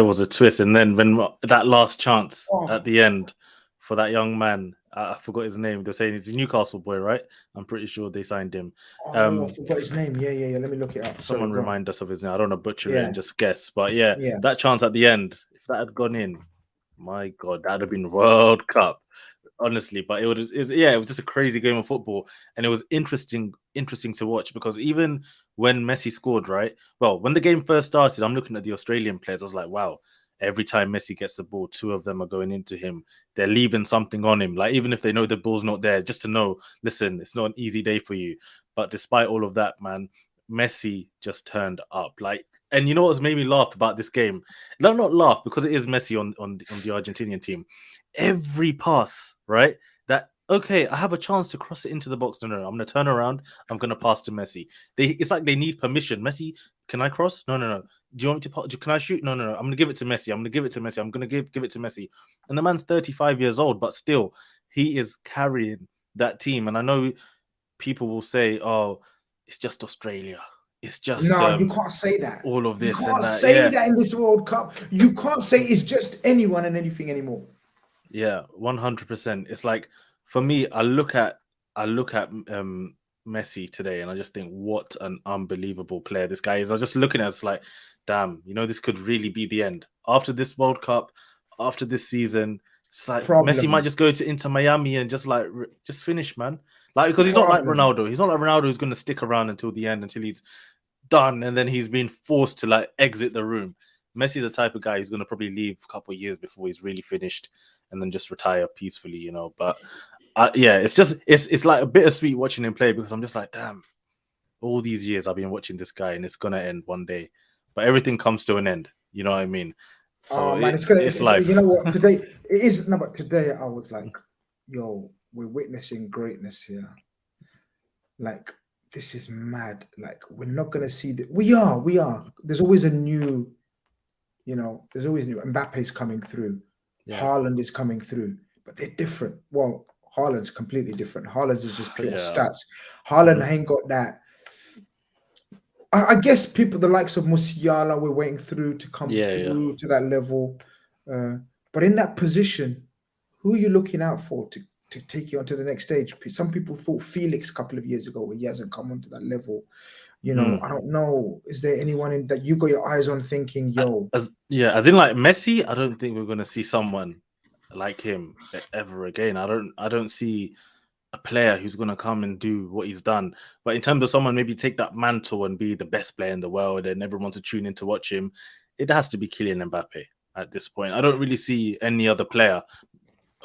was a twist. And then when that last chance at the end for that young man, I forgot his name. They're saying he's a Newcastle boy, right? I'm pretty sure they signed him. I forgot his name. Yeah. Let me look it up. Someone remind us of his name. I don't know, butcher it and just guess. But that chance at the end, if that had gone in, my God, that'd have been World Cup. Honestly, but it was just a crazy game of football, and it was interesting to watch, because even when Messi scored, right? Well, when the game first started, I'm looking at the Australian players. I was like, wow, every time Messi gets the ball, 2 of them are going into him. They're leaving something on him. Like, even if they know the ball's not there, just to know, listen, it's not an easy day for you. But despite all of that, man, Messi just turned up. Like, and you know what's made me laugh about this game? Not laugh, because it is Messi on the Argentinian team. Every pass, right? That, okay, I have a chance to cross it into the box. No. I'm going to turn around. I'm going to pass to Messi. It's like they need permission. Messi, can I cross? No. Do you want me to? Can I shoot? No. I'm going to give it to Messi. I'm going to give it to Messi. And the man's 35 years old, but still, he is carrying that team. And I know people will say, oh, it's just Australia. It's just you can't say that. All of this you can't and that. say that in this World Cup. You can't say it's just anyone and anything anymore. Yeah, 100%. It's like, for me, I look at Messi today, and I just think, what an unbelievable player this guy is. I was just looking at it, it's like, damn, this could really be the end after this World Cup, after this season. It's like Messi might just go to Inter Miami and just finish, man. Like, because he's not like Ronaldo. He's not like Ronaldo who's going to stick around until the end, until he's done, and then he's been forced to like exit the room. Messi's the type of guy who's going to probably leave a couple of years before he's really finished, and then just retire peacefully, But it's like a bittersweet watching him play, because I'm just like, damn, all these years I've been watching this guy, and it's gonna end one day. But everything comes to an end. You know what I mean? So it's life. You know what? Today it is. No, but today I was like, yo, we're witnessing greatness here. Like, this is mad. Like, we're not gonna see that. We are. There's always a new. There's always new. Mbappe's coming through. Yeah. Haaland is coming through, but they're different. Well, Haaland's completely different. Haaland's is just pure stats. Haaland ain't got that. I guess people, the likes of Musiala, we're waiting through to come through to that level. But in that position, who are you looking out for to take you onto the next stage? Some people thought Felix a couple of years ago, but he hasn't come onto that level. I don't know. Is there anyone that you got your eyes on thinking, yo? As in like Messi, I don't think we're going to see someone like him ever again. I don't see a player who's going to come and do what he's done. But in terms of someone maybe take that mantle and be the best player in the world and everyone to tune in to watch him, it has to be Kylian Mbappe at this point. I don't really see any other player.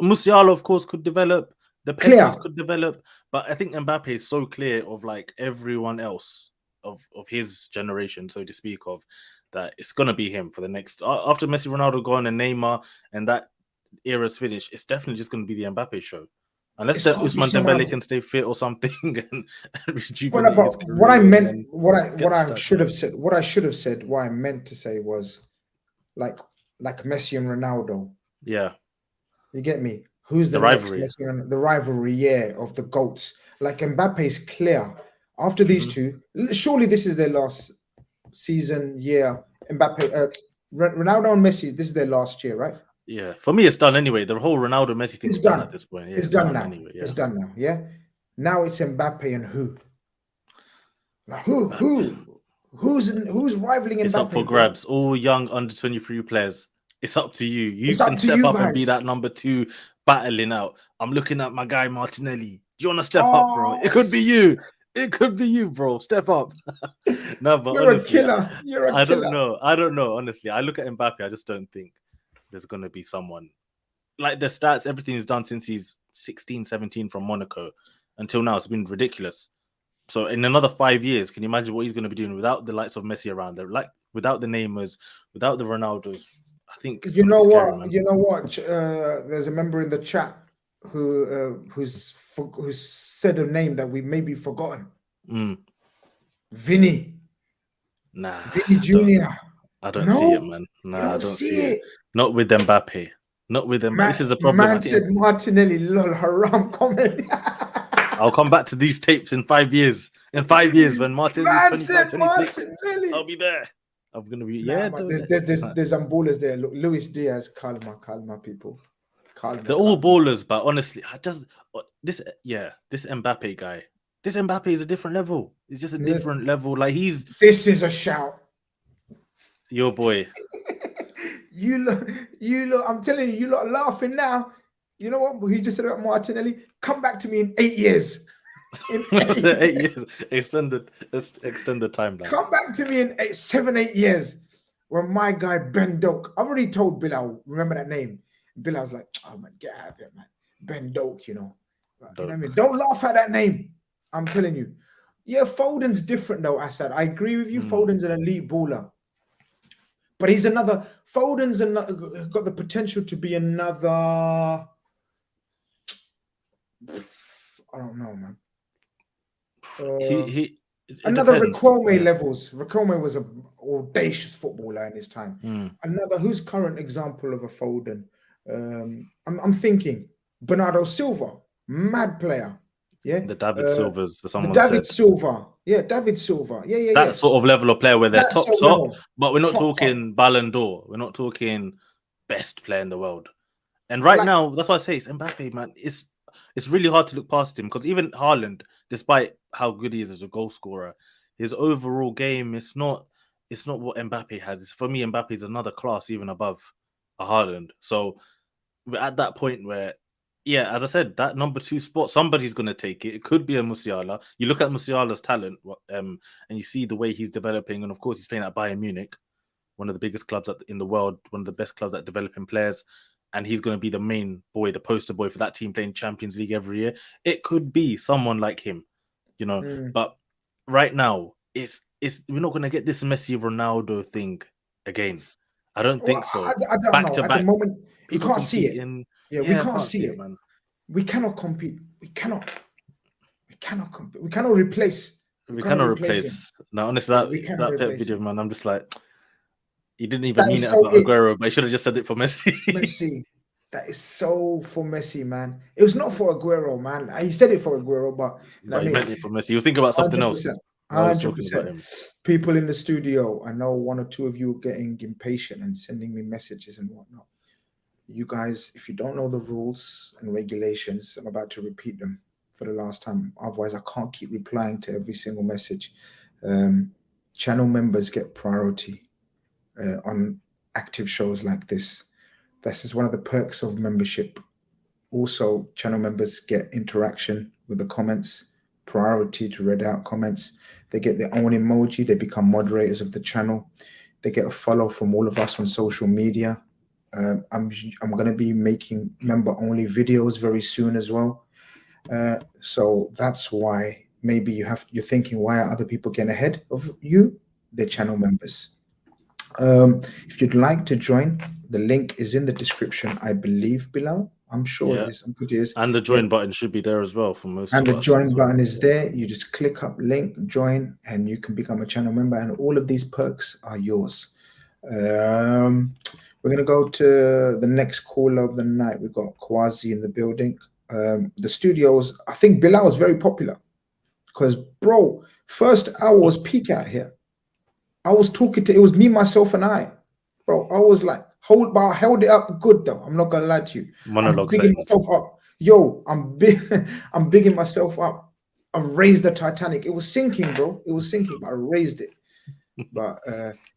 Musiala, of course, could develop. The Pedros could develop, but I think Mbappe is so clear of like everyone else of his generation, so to speak, of that it's gonna be him for the next after Messi, Ronaldo gone, and Neymar, and that era's finished. It's definitely just gonna be the Mbappe show, unless the Ousmane Dembele can stay fit or something and rejuvenate his career. What I meant, what I should have said, what I meant to say was like Messi and Ronaldo. Yeah, you get me. Who's the rivalry? Next Messi and the rivalry, yeah, of the GOATs. Like Mbappe is clear. After these two, surely this is their last season, year. Mbappe, Ronaldo and Messi, this is their last year, right? Yeah, for me, it's done anyway. The whole Ronaldo Messi thing is done at this point. Yeah, it's done now. Anyway, yeah. It's done now. Yeah. Now it's Mbappe and who? Now who's rivaling Mbappe? It's up for grabs. All young under 23 players. It's up to you. You can step up and be that number 2 battling out. I'm looking at my guy Martinelli. Do you want to step up, bro? It could be you. It could be you, bro. Step up. No, but you're honestly, a killer. You're a killer. I don't know. Honestly, I look at Mbappe. I just don't think there's going to be someone like the stats. Everything he's done since he's 16, 17 from Monaco until now. It's been ridiculous. So in another 5 years, can you imagine what he's going to be doing without the likes of Messi around there, like without the Neymars, without the Ronaldos? I think you know what. Man. You know what? There's a member in the chat who's said a name that we may be forgotten. Vinny. Nah. Vinny Jr. I don't see it, man. Nah, I don't see it. Not with Mbappe. Not with Mbappe. This is the problem. Man said Martinelli, lol, haram comment. I'll come back to these tapes in 5 years. In 5 years, when Martinelli's 25, 26, I'll be there. I'm gonna be there's some ballers there. Look, Luis Diaz, calma, people. Calma. They're all ballers, but honestly, this Mbappe guy. This Mbappe is a different level. It's just a different level. Like this is a shout. Your boy. you look. I'm telling you, you lot are laughing now. You know what he just said about Martinelli? Come back to me in 8 years. In 8 years, extend the timeline. Come back to me in 7-8 years when my guy Ben Doak. I've already told Bilal, remember that name. Bilal was like, oh man, get out of here, man. Ben Doak, you know. You know what I mean? Don't laugh at that name. I'm telling you. Yeah, Foden's different though, Assad. I agree with you. Foden's an elite baller. But he's another. Foden's got the potential to be another. I don't know, man. Another Riquelme levels. Riquelme was an audacious footballer in his time. Another who's current example of a Foden. I'm thinking Bernardo Silva, mad player. Yeah, the David Silvas. David Silva. Yeah, David Silva. Yeah. That sort of level of player where they're top, but we're not talking Ballon d'Or. We're not talking best player in the world. And right now, that's why I say it's Mbappe, man. It's really hard to look past him because even Haaland, despite how good he is as a goal scorer, his overall game it's not what Mbappe has. For me, Mbappe is another class even above a Haaland. So we're at that point where, yeah, as I said, that number 2 spot, somebody's going to take it. It could be a Musiala. You look at Musiala's talent, and you see the way he's developing, and of course he's playing at Bayern Munich, one of the biggest clubs in the world, one of the best clubs at developing players. And he's going to be the main boy, the poster boy for that team playing Champions League every year. It could be someone like him, you know. But right now, we're not going to get this Messi Ronaldo thing again. I don't think so. I don't know. At the moment, we can't see it. We can't see it, man. We cannot compete. We cannot compete. We cannot replace. We cannot replace. No, honestly, that Pep video, man, I'm just like. He didn't even mean it about Aguero, but he should have just said it for Messi. Messi. That is so for Messi, man. It was not for Aguero, man. He said it for Aguero, but he meant it for Messi. You think about something else. 100%. People in the studio, I know 1 or 2 of you are getting impatient and sending me messages and whatnot. You guys, if you don't know the rules and regulations, I'm about to repeat them for the last time. Otherwise, I can't keep replying to every single message. Channel members get priority on active shows like this. This is one of the perks of membership. Also, channel members get interaction with the comments, priority to read out comments. They get their own emoji. They become moderators of the channel. They get a follow from all of us on social media. I'm going to be making member-only videos very soon as well. So that's why maybe you're thinking, why are other people getting ahead of you? They're channel members. If you'd like to join, the link is in the description, I believe, below. I'm sure it is. I'm pretty it is. And the join button should be there as well for most and of the us. join button is there. You just click up link, join, and you can become a channel member, and all of these perks are yours. We're going to go to the next caller of the night. We've got Kwazi in the building. The studios, I think Bilal was very popular because, bro, first hour was peak out here. I was talking to, it was me, myself, and I. Bro, I was like, I held it up good though. I'm not going to lie to you. Monologue I'm bigging myself up. Yo, I'm bigging myself up. I raised the Titanic. It was sinking, bro. It was sinking, but I raised it. But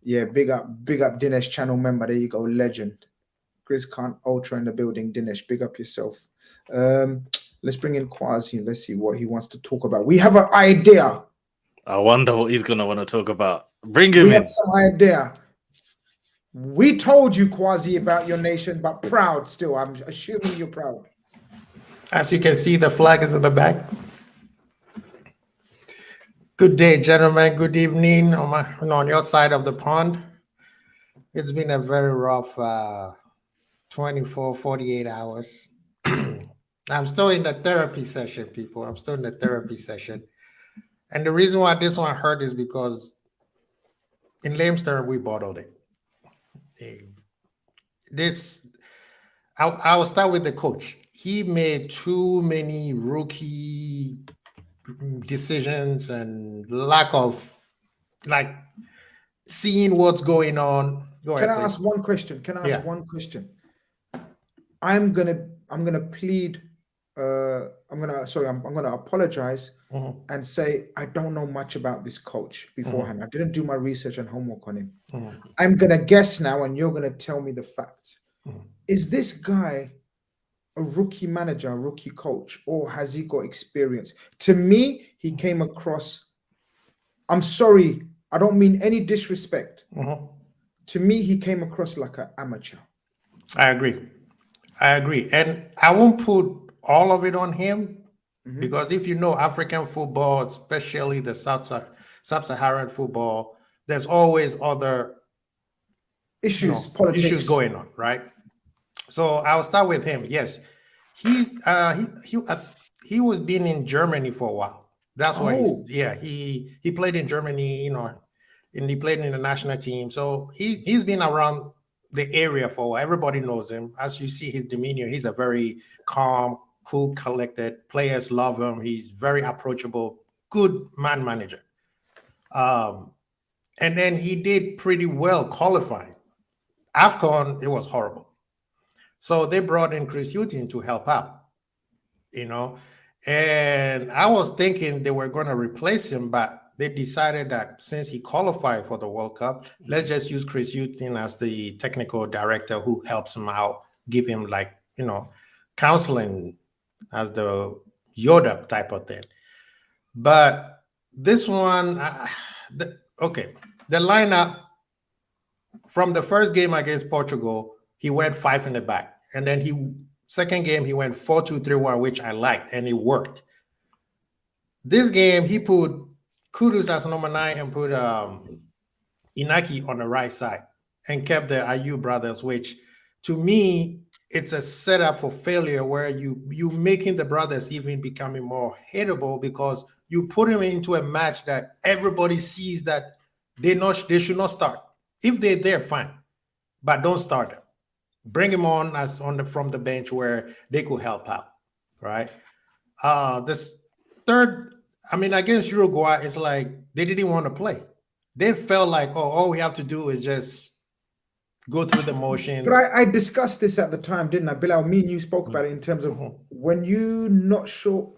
yeah, big up Dinesh, channel member. There you go, legend. Grizz Khan Ultra in the building. Dinesh, big up yourself. Let's bring in Kwazi. Let's see what he wants to talk about. We have an idea. I wonder what he's gonna want to talk about. Bring him in. We have some idea. We told you, Kwazi, about your nation, but proud still. I'm assuming you're proud. As you can see, the flag is in the back. Good day, gentlemen. Good evening on your side of the pond. It's been a very rough 24, 48 hours. I'm still in the therapy session, people. I'm still in the therapy session. And the reason why this one hurt is because in layman's terms, we bottled it. I will start with the coach. He made too many rookie decisions and lack of seeing what's going on. Can I ask one question? I'm gonna plead. I'm gonna apologize and say I don't know much about this coach beforehand. I didn't do my research and homework on him. I'm gonna guess now, and you're gonna tell me the facts. Is this guy a rookie manager, a rookie coach, or has he got experience? To me, he came across. I'm sorry, I don't mean any disrespect. To me, he came across like an amateur. I agree. And I won't put all of it on him because if you know African football, especially the sub-Saharan football, there's always other issues going on, right? So I'll start with him. Yes, he was been in Germany for a while. That's why he played in Germany, and he played in the national team. So he's been around the area for a while. Everybody knows him. As you see his demeanor, he's a very calm, cool, collected. Players love him. He's very approachable, good man manager. And then he did pretty well qualifying. AFCON, it was horrible. So they brought in Chris Hughton to help out, and I was thinking they were going to replace him, but they decided that since he qualified for the World Cup, let's just use Chris Hughton as the technical director who helps him out, give him counseling as the Yoda type of thing. But this one, the lineup from the first game against Portugal, he went 5 in the back. And then second game, he went 4-2-3-1, which I liked, and it worked. This game, he put Kudus as number 9 and put Inaki on the right side and kept the Ayew brothers, which to me, it's a setup for failure where you making the brothers even becoming more hateable because you put them into a match that everybody sees that they should not start. If they're there, fine, but don't start them. Bring him on from the bench where they could help out, right? This third, against Uruguay, it's like they didn't want to play. They felt like, all we have to do is just go through the motions. But I discussed this at the time, didn't I? Bilal, me and you spoke about it in terms of when you're not sure,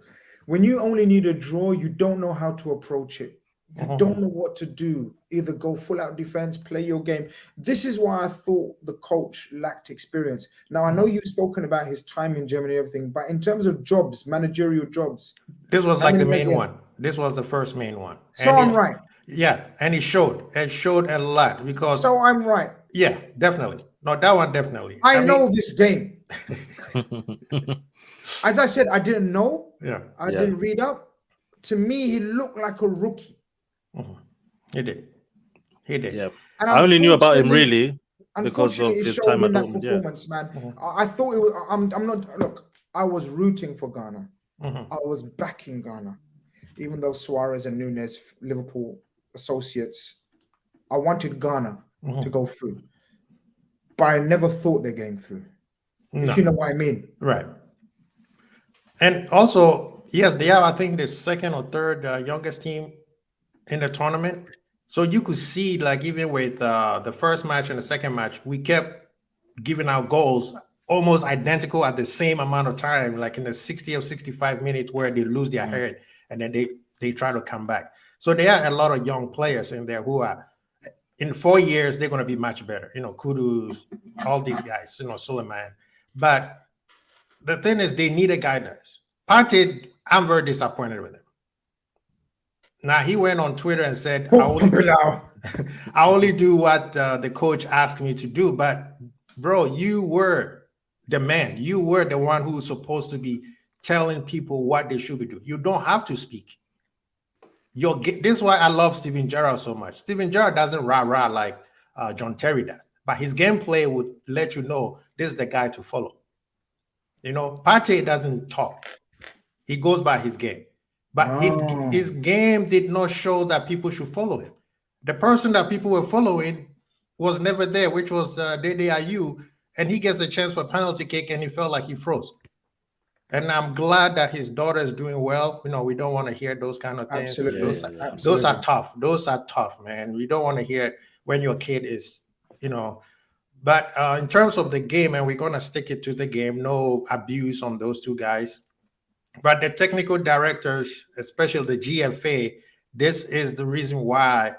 when you only need a draw, you don't know how to approach it. You don't know what to do. Either go full out defense, play your game. This is why I thought the coach lacked experience. Now, I know you've spoken about his time in Germany and everything, but in terms of jobs, managerial jobs. This was like the main one. This was the first main one. So I'm right. Yeah, and it showed. It showed a lot because. So I'm right. Yeah, definitely. No, that one definitely. I know this game. As I said, I didn't know. Yeah. I didn't read up. To me, he looked like a rookie. He did. He did. Yeah. And I only knew about him really because of his time at Dortmund. Performance, man. I thought it was. I'm not. Look, I was rooting for Ghana. I was backing Ghana, even though Suarez and Nunes, Liverpool associates, I wanted Ghana to go through, but I never thought they're going through. No. If you know what I mean, right? And also, yes, they are. I think the second or third youngest team in the tournament. So you could see, like, even with the first match and the second match, we kept giving out goals almost identical at the same amount of time, like in the 60 or 65 minutes where they lose their head and then they try to come back. So there are a lot of young players in there who are, in 4 years, they're going to be much better. You know, Kudus, all these guys, you know, Suleiman. But the thing is, they need a guidance. Partey, I'm very disappointed with him. Now, he went on Twitter and said, I only do what the coach asked me to do. But, bro, you were the man. You were the one who was supposed to be telling people what they should be doing. You don't have to speak. This is why I love Steven Gerrard so much. Steven Gerrard doesn't rah-rah like John Terry does. But his gameplay would let you know this is the guy to follow. You know, Partey doesn't talk. He goes by his game. But his game did not show that people should follow him. The person that people were following was never there, which was Dede Ayew, and he gets a chance for a penalty kick, and he felt like he froze. And I'm glad that his daughter is doing well. You know, we don't want to hear those kind of things. Those are tough. Those are tough, man. We don't want to hear it when your kid is, you know. But in terms of the game, and we're going to stick it to the game, no abuse on those two guys. But the technical directors, especially the GFA, this is the reason why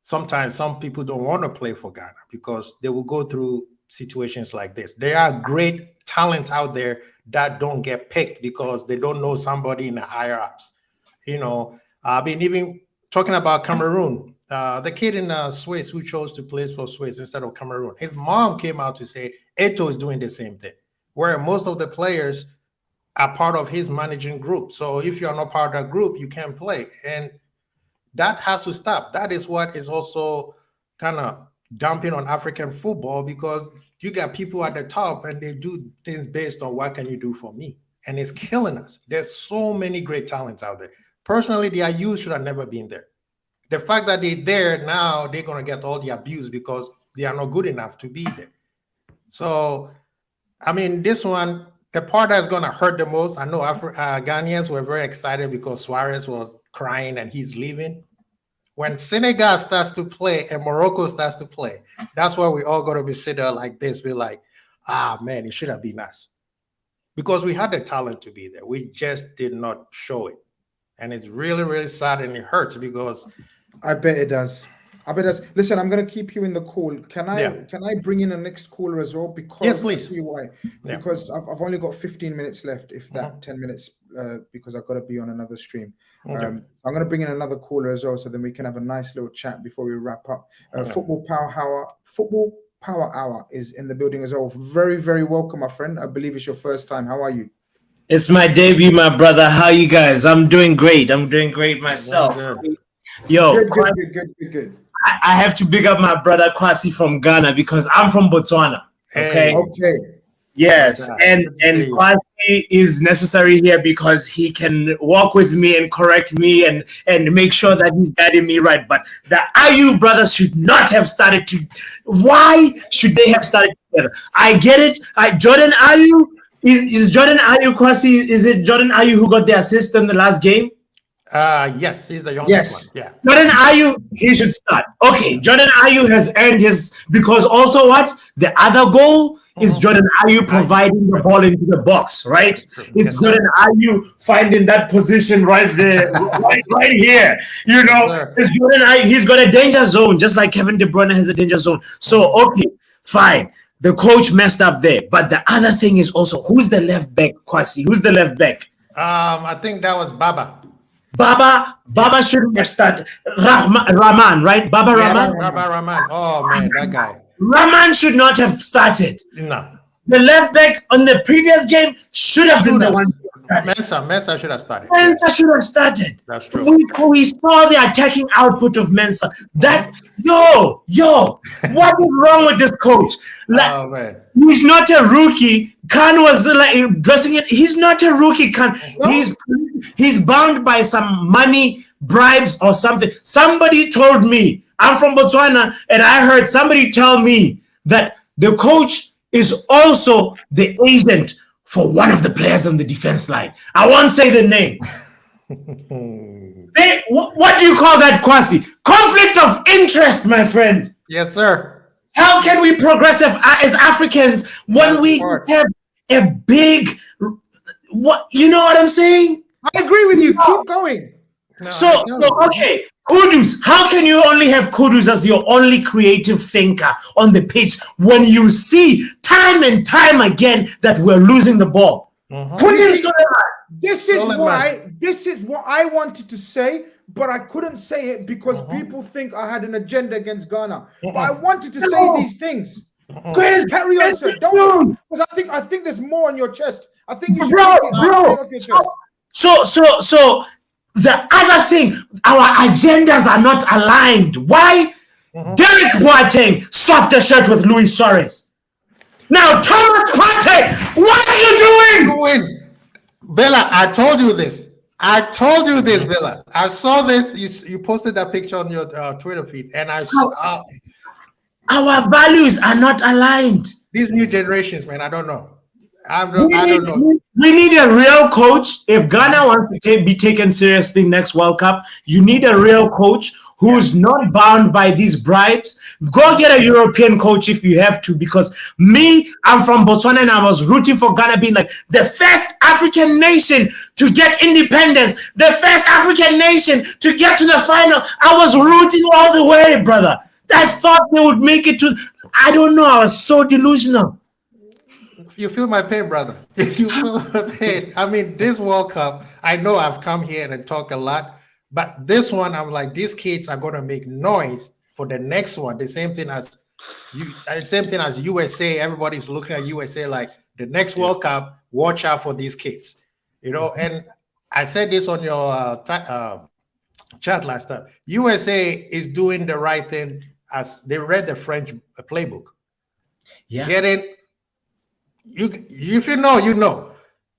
sometimes some people don't want to play for Ghana, because they will go through situations like this. There are great talent out there that don't get picked because they don't know somebody in the higher ups. You know, I've been even talking about Cameroon. The kid in Swiss who chose to play for Swiss instead of Cameroon, his mom came out to say Eto'o is doing the same thing, where most of the players are part of his managing group. So if you're not part of that group, you can't play. And that has to stop. That is what is also kind of dumping on African football, because you got people at the top and they do things based on what can you do for me? And it's killing us. There's so many great talents out there. Personally, the IU should have never been there. The fact that they're there now, they're going to get all the abuse because they are not good enough to be there. So, I mean, this one, the part that's going to hurt the most, I know Ghanaians were very excited because Suarez was crying and he's leaving. When Senegal starts to play and Morocco starts to play, that's why we all got to be sitting there like this. We're like, man, it should have been us. Because we had the talent to be there. We just did not show it. And it's really, really sad and it hurts because... I bet it does. I bet it does. Listen, I'm going to keep you in the call. Can I bring in a next caller as well? Because yes, please. I'll tell you why. Yeah. Because I've only got 15 minutes left, if that, 10 minutes, because I've got to be on another stream. Okay. I'm going to bring in another caller as well, so then we can have a nice little chat before we wrap up. Football Power Hour is in the building as well. Very, very welcome, my friend. I believe it's your first time. How are you? It's my debut, my brother. How you guys? I'm doing great. I'm doing great myself. Yo, good. I have to big up my brother Kwasi from Ghana because I'm from Botswana. Okay. Okay. Yes, and Kwasi is necessary here because he can walk with me and correct me and make sure that he's guiding me right. But the IU brothers should not have started to. Why should they have started together? I get it. Jordan Ayew is Jordan Ayew Kwasi. Is it Jordan Ayew who got the assist in the last game? Yes, he's the youngest one. Yeah. Jordan Ayew, he should start. Okay, Jordan Ayew has earned his, because also what? The other goal, Is Jordan Ayew providing the ball into the box, right? It's Yes, Jordan Ayew finding that position right there, right here. You know, it's Jordan Ayew. He's got a danger zone, just like Kevin De Bruyne has a danger zone. So, okay, fine. The coach messed up there. But the other thing is also, who's the left back, Kwasi? Who's the left back? I think that was Baba. Baba shouldn't have started. Rahman, right? Baba Rahman? Baba Rahman. Oh, man, that guy. Rahman should not have started. No. The left back on the previous game should have been the one. Mensah should have started. Mensah should have started. That's true. We saw the attacking output of Mensah. That yo, what is wrong with this coach? Like, Oh, man. he's not a rookie. Khan was like dressing it. He's not a rookie. Khan. He's bound by some money, bribes, or something. Somebody told me, I'm from Botswana, and I heard somebody tell me that the coach is also the agent for one of the players on the defense line. I won't say the name. What do you call that, Kwasi? Conflict of interest, my friend. Yes, sir. How can we progress as Africans when we have a big, what, you know what I'm saying? I agree with you. Keep going. No, So, okay, Kudus. How can you only have Kudus as your only creative thinker on the pitch when you see time and time again that we're losing the ball? Put him to the This is what I wanted to say, but I couldn't say it because people think I had an agenda against Ghana. But I wanted to say these things. Grizz, Carry on, sir. Don't, because I think there's more on your chest. I think you should bro. take it off your chest. So the other thing, our agendas are not aligned. Why? Derek Boateng swapped a shirt with Luis Suarez. Now, Thomas Partey, what are you doing? Bella, I told you this. Bella. I saw this. You posted that picture on your Twitter feed, and I saw Our values are not aligned. these new generations, man. I don't know. I don't know. We need a real coach. If Ghana wants to be taken seriously next World Cup, you need a real coach who's not bound by these bribes. Go get a European coach if you have to, because I'm from Botswana and I was rooting for Ghana being like the first African nation to get independence, the first African nation to get to the final. I was rooting all the way, brother. I thought they would make it to, I don't know, I was so delusional. You feel my pain, brother. You feel my pain. I mean, this World Cup, I know I've come here and talk a lot, but this one, I'm like, these kids are going to make noise for the next one. The same thing as USA. Everybody's looking at USA like the next World Cup. Watch out for these kids, you know. And I said this on your chat last time. USA is doing the right thing as they read the French playbook. Yeah, Get it. If you know, you know.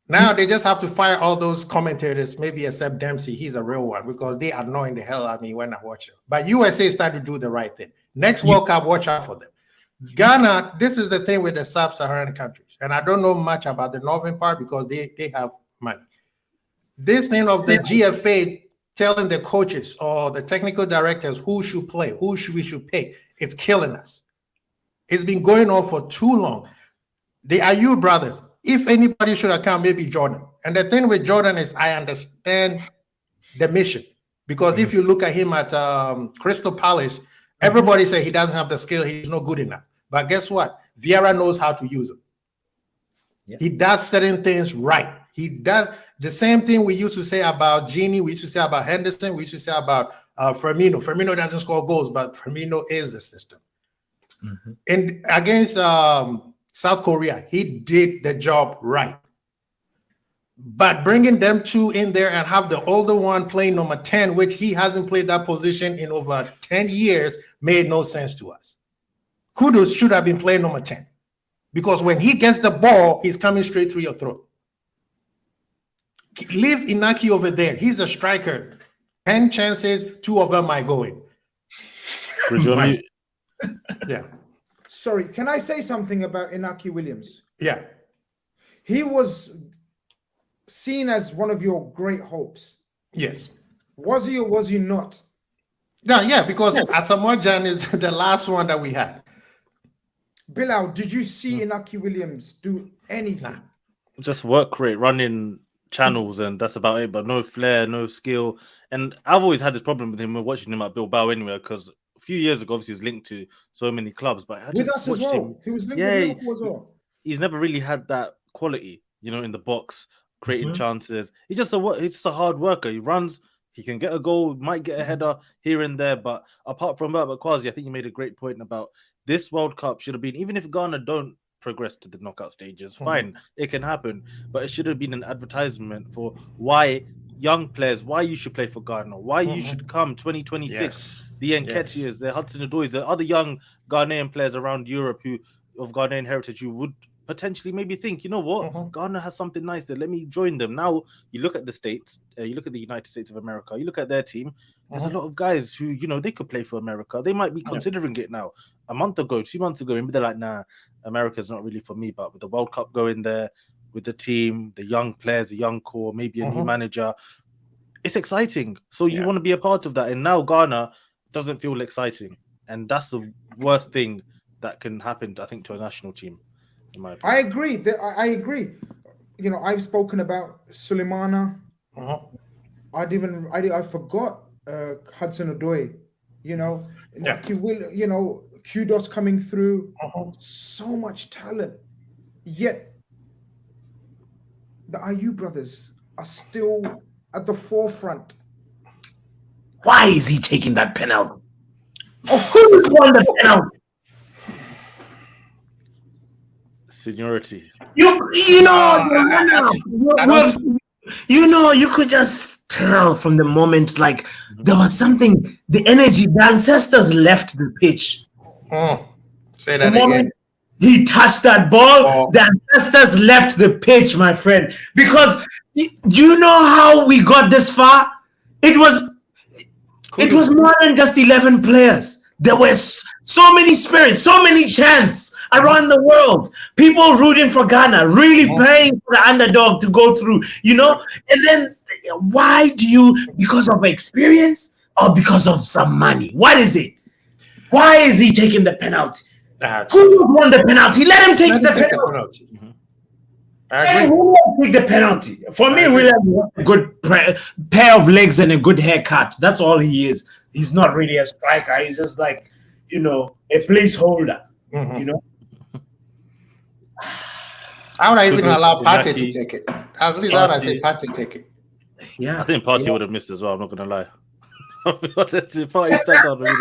Now they just have to fire all those commentators, maybe except Dempsey. He's a real one because they annoying the hell out of me when I watch it. But USA is starting to do the right thing. Next World Cup, watch out for them. Ghana, this is the thing with the sub-Saharan countries. And I don't know much about the northern part because they have money. This thing of the GFA telling the coaches or the technical directors who should play, we should pick, it's killing us. It's been going on for too long. The Ayew brothers, if anybody should account, maybe Jordan. And the thing with Jordan is I understand the mission. Because if you look at him at Crystal Palace, everybody say he doesn't have the skill, he's not good enough. But guess what? Vieira knows how to use him. Yeah. He does certain things right. He does the same thing we used to say about Gini, we used to say about Henderson, we used to say about Firmino. Firmino doesn't score goals, but Firmino is the system. And against South Korea, he did the job right. But bringing them two in there and have the older one playing number 10, which he hasn't played that position in over 10 years, made no sense to us. Kudus should have been playing number 10 because when he gets the ball, he's coming straight through your throat. Leave Inaki over there. He's a striker. 10 chances, 2 of them might go in. Yeah. Sorry, can I say something about Inaki Williams? Yeah. He was seen as one of your great hopes. Yes. Was he or was he not? Yeah, because Asamoah Gyan is the last one that we had. Bilal, did you see Inaki Williams do anything? Just work rate, running channels, and that's about it. But no flair, no skill. And I've always had this problem with him when watching him at Bilbao anyway, because a few years ago, obviously, he was linked to so many clubs. But I With just us as watched well. him. He was linked with Liverpool as well. He's never really had that quality, in the box, creating chances. He's just a hard worker. He runs. He can get a goal, might get a header here and there. But apart from that, Quasi, I think you made a great point about this World Cup should have been, even if Ghana don't progress to the knockout stages, fine, it can happen. But it should have been an advertisement for why young players, why you should play for Ghana, why you should come 2026. The Nketiahs, the Hudson-Odois, the other young Ghanaian players around Europe of Ghanaian heritage who would potentially maybe think, you know what, Ghana has something nice there. Let me join them. Now you look at the States, you look at the United States of America, you look at their team. There's a lot of guys who, they could play for America. They might be considering it now. A month ago, 2 months ago, maybe they're like, nah, America's not really for me. But with the World Cup going there, with the team, the young players, the young core, maybe a new manager, it's exciting. So you want to be a part of that. And now Ghana doesn't feel exciting. And that's the worst thing that can happen, I think, to a national team. I agree. I agree. I've spoken about Suleimana. I forgot Hudson-Odoi. Kudos coming through. So much talent. Yet the IU brothers are still at the forefront. Why is he taking that penalty? Who won the penalty? Seniority. You could just tell from the moment, like there was something, the energy, the ancestors left the pitch. Say that again. He touched that ball, the ancestors left the pitch, my friend. Because do you know how we got this far? It was more than just 11 players. There were so many spirits, so many chants around the world. People rooting for Ghana, really praying for the underdog to go through, And then why do you, because of experience or because of some money? What is it? Why is he taking the penalty? Who won the penalty? Let him take the penalty. I agree. Take the penalty. For me, William, a good pair of legs and a good haircut. That's all he is. He's not really a striker. He's just like, a placeholder. I would even allow Partey to take it. At least I would say Partey take it. Yeah, I think Partey would have missed as well. I'm not gonna lie. Partey starts out like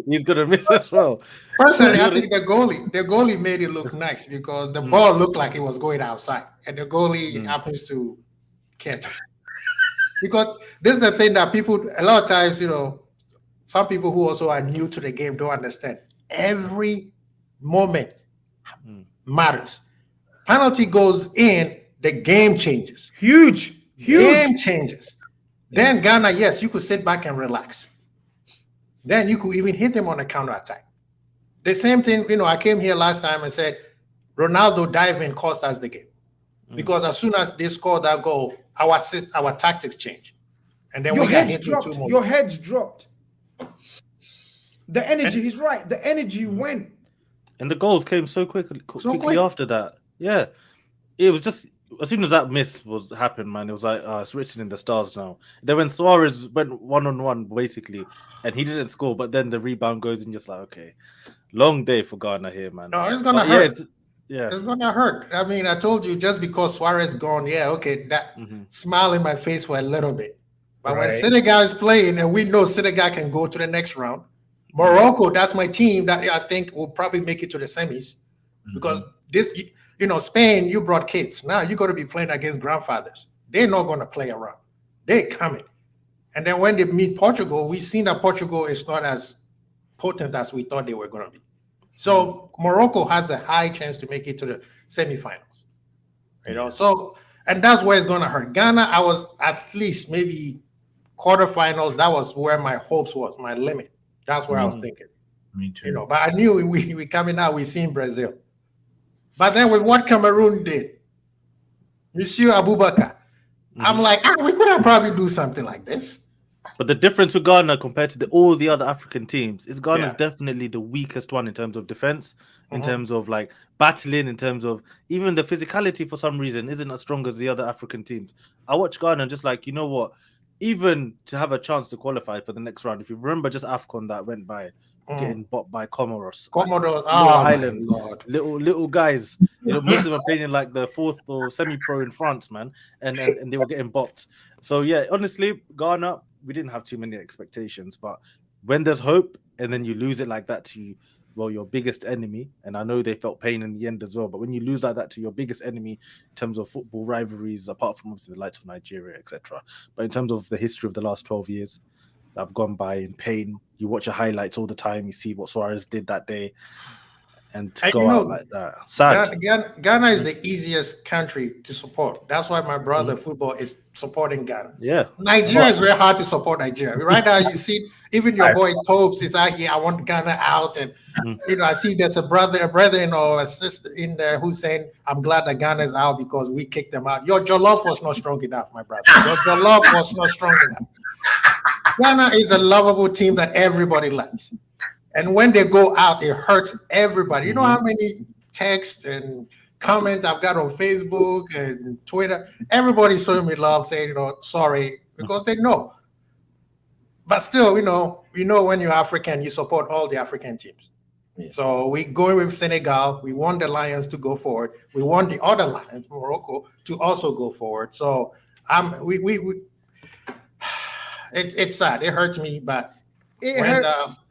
he's gonna miss as well. Personally, I think the goalie made it look nice because the ball looked like it was going outside, and the goalie happens to catch it. Because this is the thing that people, a lot of times, some people who also are new to the game don't understand. Every moment matters. Penalty goes in, the game changes. Huge. Game changes. Then Ghana, yes, you could sit back and relax. Then you could even hit them on a counterattack. The same thing, I came here last time and said, Ronaldo diving cost us the game. Because as soon as they scored that goal, our tactics changed. And then your heads dropped. The energy, he's right. The energy went. And the goals came so quickly after that. Yeah. It was just, as soon as that miss happened, man, it was like, it's written in the stars now. Then when Suarez went one-on-one, basically, and he didn't score, but then the rebound goes in, just like, okay. Long day for Ghana here, man. No, it's going to hurt. It's going to hurt. I mean, I told you, just because Suarez gone, that smile in my face for a little bit. But when Senegal is playing, and we know Senegal can go to the next round, Morocco, that's my team that I think will probably make it to the semis. Because this, Spain, you brought kids. Now you're going to be playing against grandfathers. They're not going to play around. They're coming. And then when they meet Portugal, we've seen that Portugal is not as potent as we thought they were going to be. So Morocco has a high chance to make it to the semifinals. So, and that's where it's going to hurt. Ghana, I was at least maybe quarterfinals. That was where my hopes was, my limit. That's where I was thinking. Me too. But I knew we coming out, we seen Brazil. But then with what Cameroon did, Monsieur Abubakar, I'm like, we could have probably do something like this. But the difference with Ghana compared to all the other African teams is Ghana's Yeah. definitely the weakest one in terms of defense, in terms of like battling, in terms of even the physicality for some reason isn't as strong as the other African teams. I watch Ghana and just like, you know what, even to have a chance to qualify for the next round, if you remember just AFCON that went by, getting bopped by Comoros. Comoros, Little Island, little guys. You know, most of them are playing in like the fourth or semi-pro in France, man, and they were getting bopped. So yeah, honestly, Ghana, we didn't have too many expectations, but when there's hope and then you lose it like that to your biggest enemy, and I know they felt pain in the end as well, but when you lose like that to your biggest enemy in terms of football rivalries, apart from obviously the likes of Nigeria, etc., but in terms of the history of the last 12 years that have gone by in pain, you watch your highlights all the time, you see what Suarez did that day, and to go out like that, sad. Ghana is the easiest country to support. That's why my brother football is supporting Ghana. Yeah, Nigeria is very hard to support. Nigeria right now, you see, even your boy Tobes is out here. I want Ghana out, and you know, I see there's a brother-in-law, a sister in there who's saying, "I'm glad that Ghana is out because we kicked them out." Your jollof was not strong enough, my brother. Your jollof was not strong enough. Ghana is the lovable team that everybody likes. And when they go out, it hurts everybody. You know how many texts and comments I've got on Facebook and Twitter? Everybody's showing me love, saying, you know, sorry, because they know. But still, you know, when you're African, you support all the African teams. Yeah. So we go with Senegal. We want the Lions to go forward. We want the other Lions, Morocco, to also go forward. So it's sad. It hurts me, but It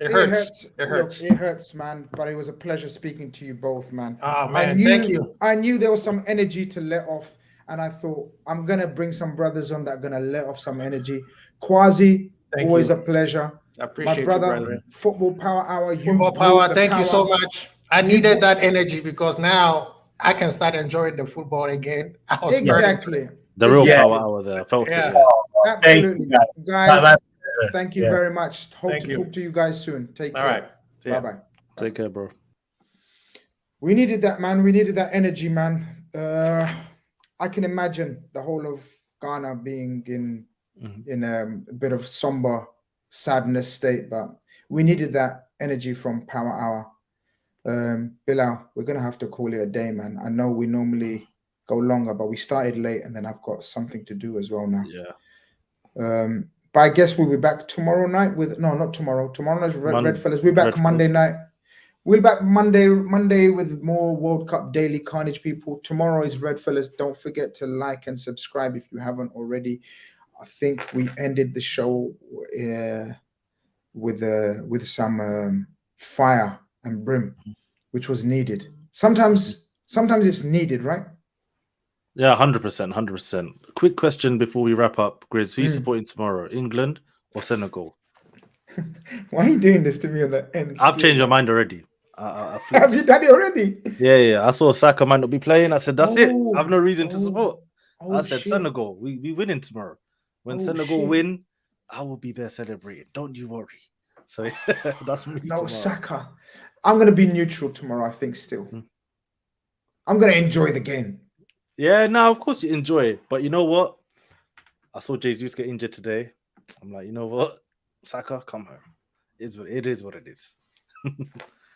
hurts, man. But it was a pleasure speaking to you both, man. Oh, man, thank you. I knew there was some energy to let off, and I thought I'm gonna bring some brothers on that are gonna let off some energy. Quasi, always a pleasure. I appreciate my brother, you, brother. Football Power Hour. Football Power, thank you so much. I needed that energy because now I can start enjoying the football again. Exactly. The real power hour there. I felt it. Yeah. Absolutely, guys. Thank you very much. Hope to talk to you guys soon. Take care. All right. Bye-bye. Take care, bro. We needed that, man. We needed that energy, man. I can imagine the whole of Ghana being in a bit of somber sadness state, but we needed that energy from Power Hour. Bilal, we're going to have to call it a day, man. I know we normally go longer, but we started late and then I've got something to do as well now. Yeah. But I guess we'll be back tomorrow night with not tomorrow. Tomorrow night's RedFellas. We'll be back Monday night. We'll be back Monday with more World Cup Daily Khanage, people. Tomorrow is RedFellas. Don't forget to like and subscribe if you haven't already. I think we ended the show with some fire and brim, which was needed. Sometimes it's needed, right? Yeah, 100%, 100%. Quick question before we wrap up, Grizz. Who are you supporting tomorrow, England or Senegal? Why are you doing this to me on the end? I've changed my mind already. Have you done it already? Yeah. I saw Saka might not be playing. I said, that's it. I have no reason to support. I said, shit. Senegal, we winning tomorrow. When Senegal win, I will be there celebrating. Don't you worry. So that's me. No, tomorrow. Saka. I'm going to be neutral tomorrow, I think, still. I'm going to enjoy the game. Yeah, no, of course you enjoy it. But you know what? I saw Jesus get injured today. I'm like, you know what? Saka, come home. It is what it is.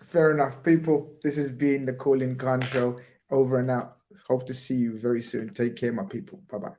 Fair enough, people. This has been the Call In Khan Show. Over and out. Hope to see you very soon. Take care, my people. Bye-bye.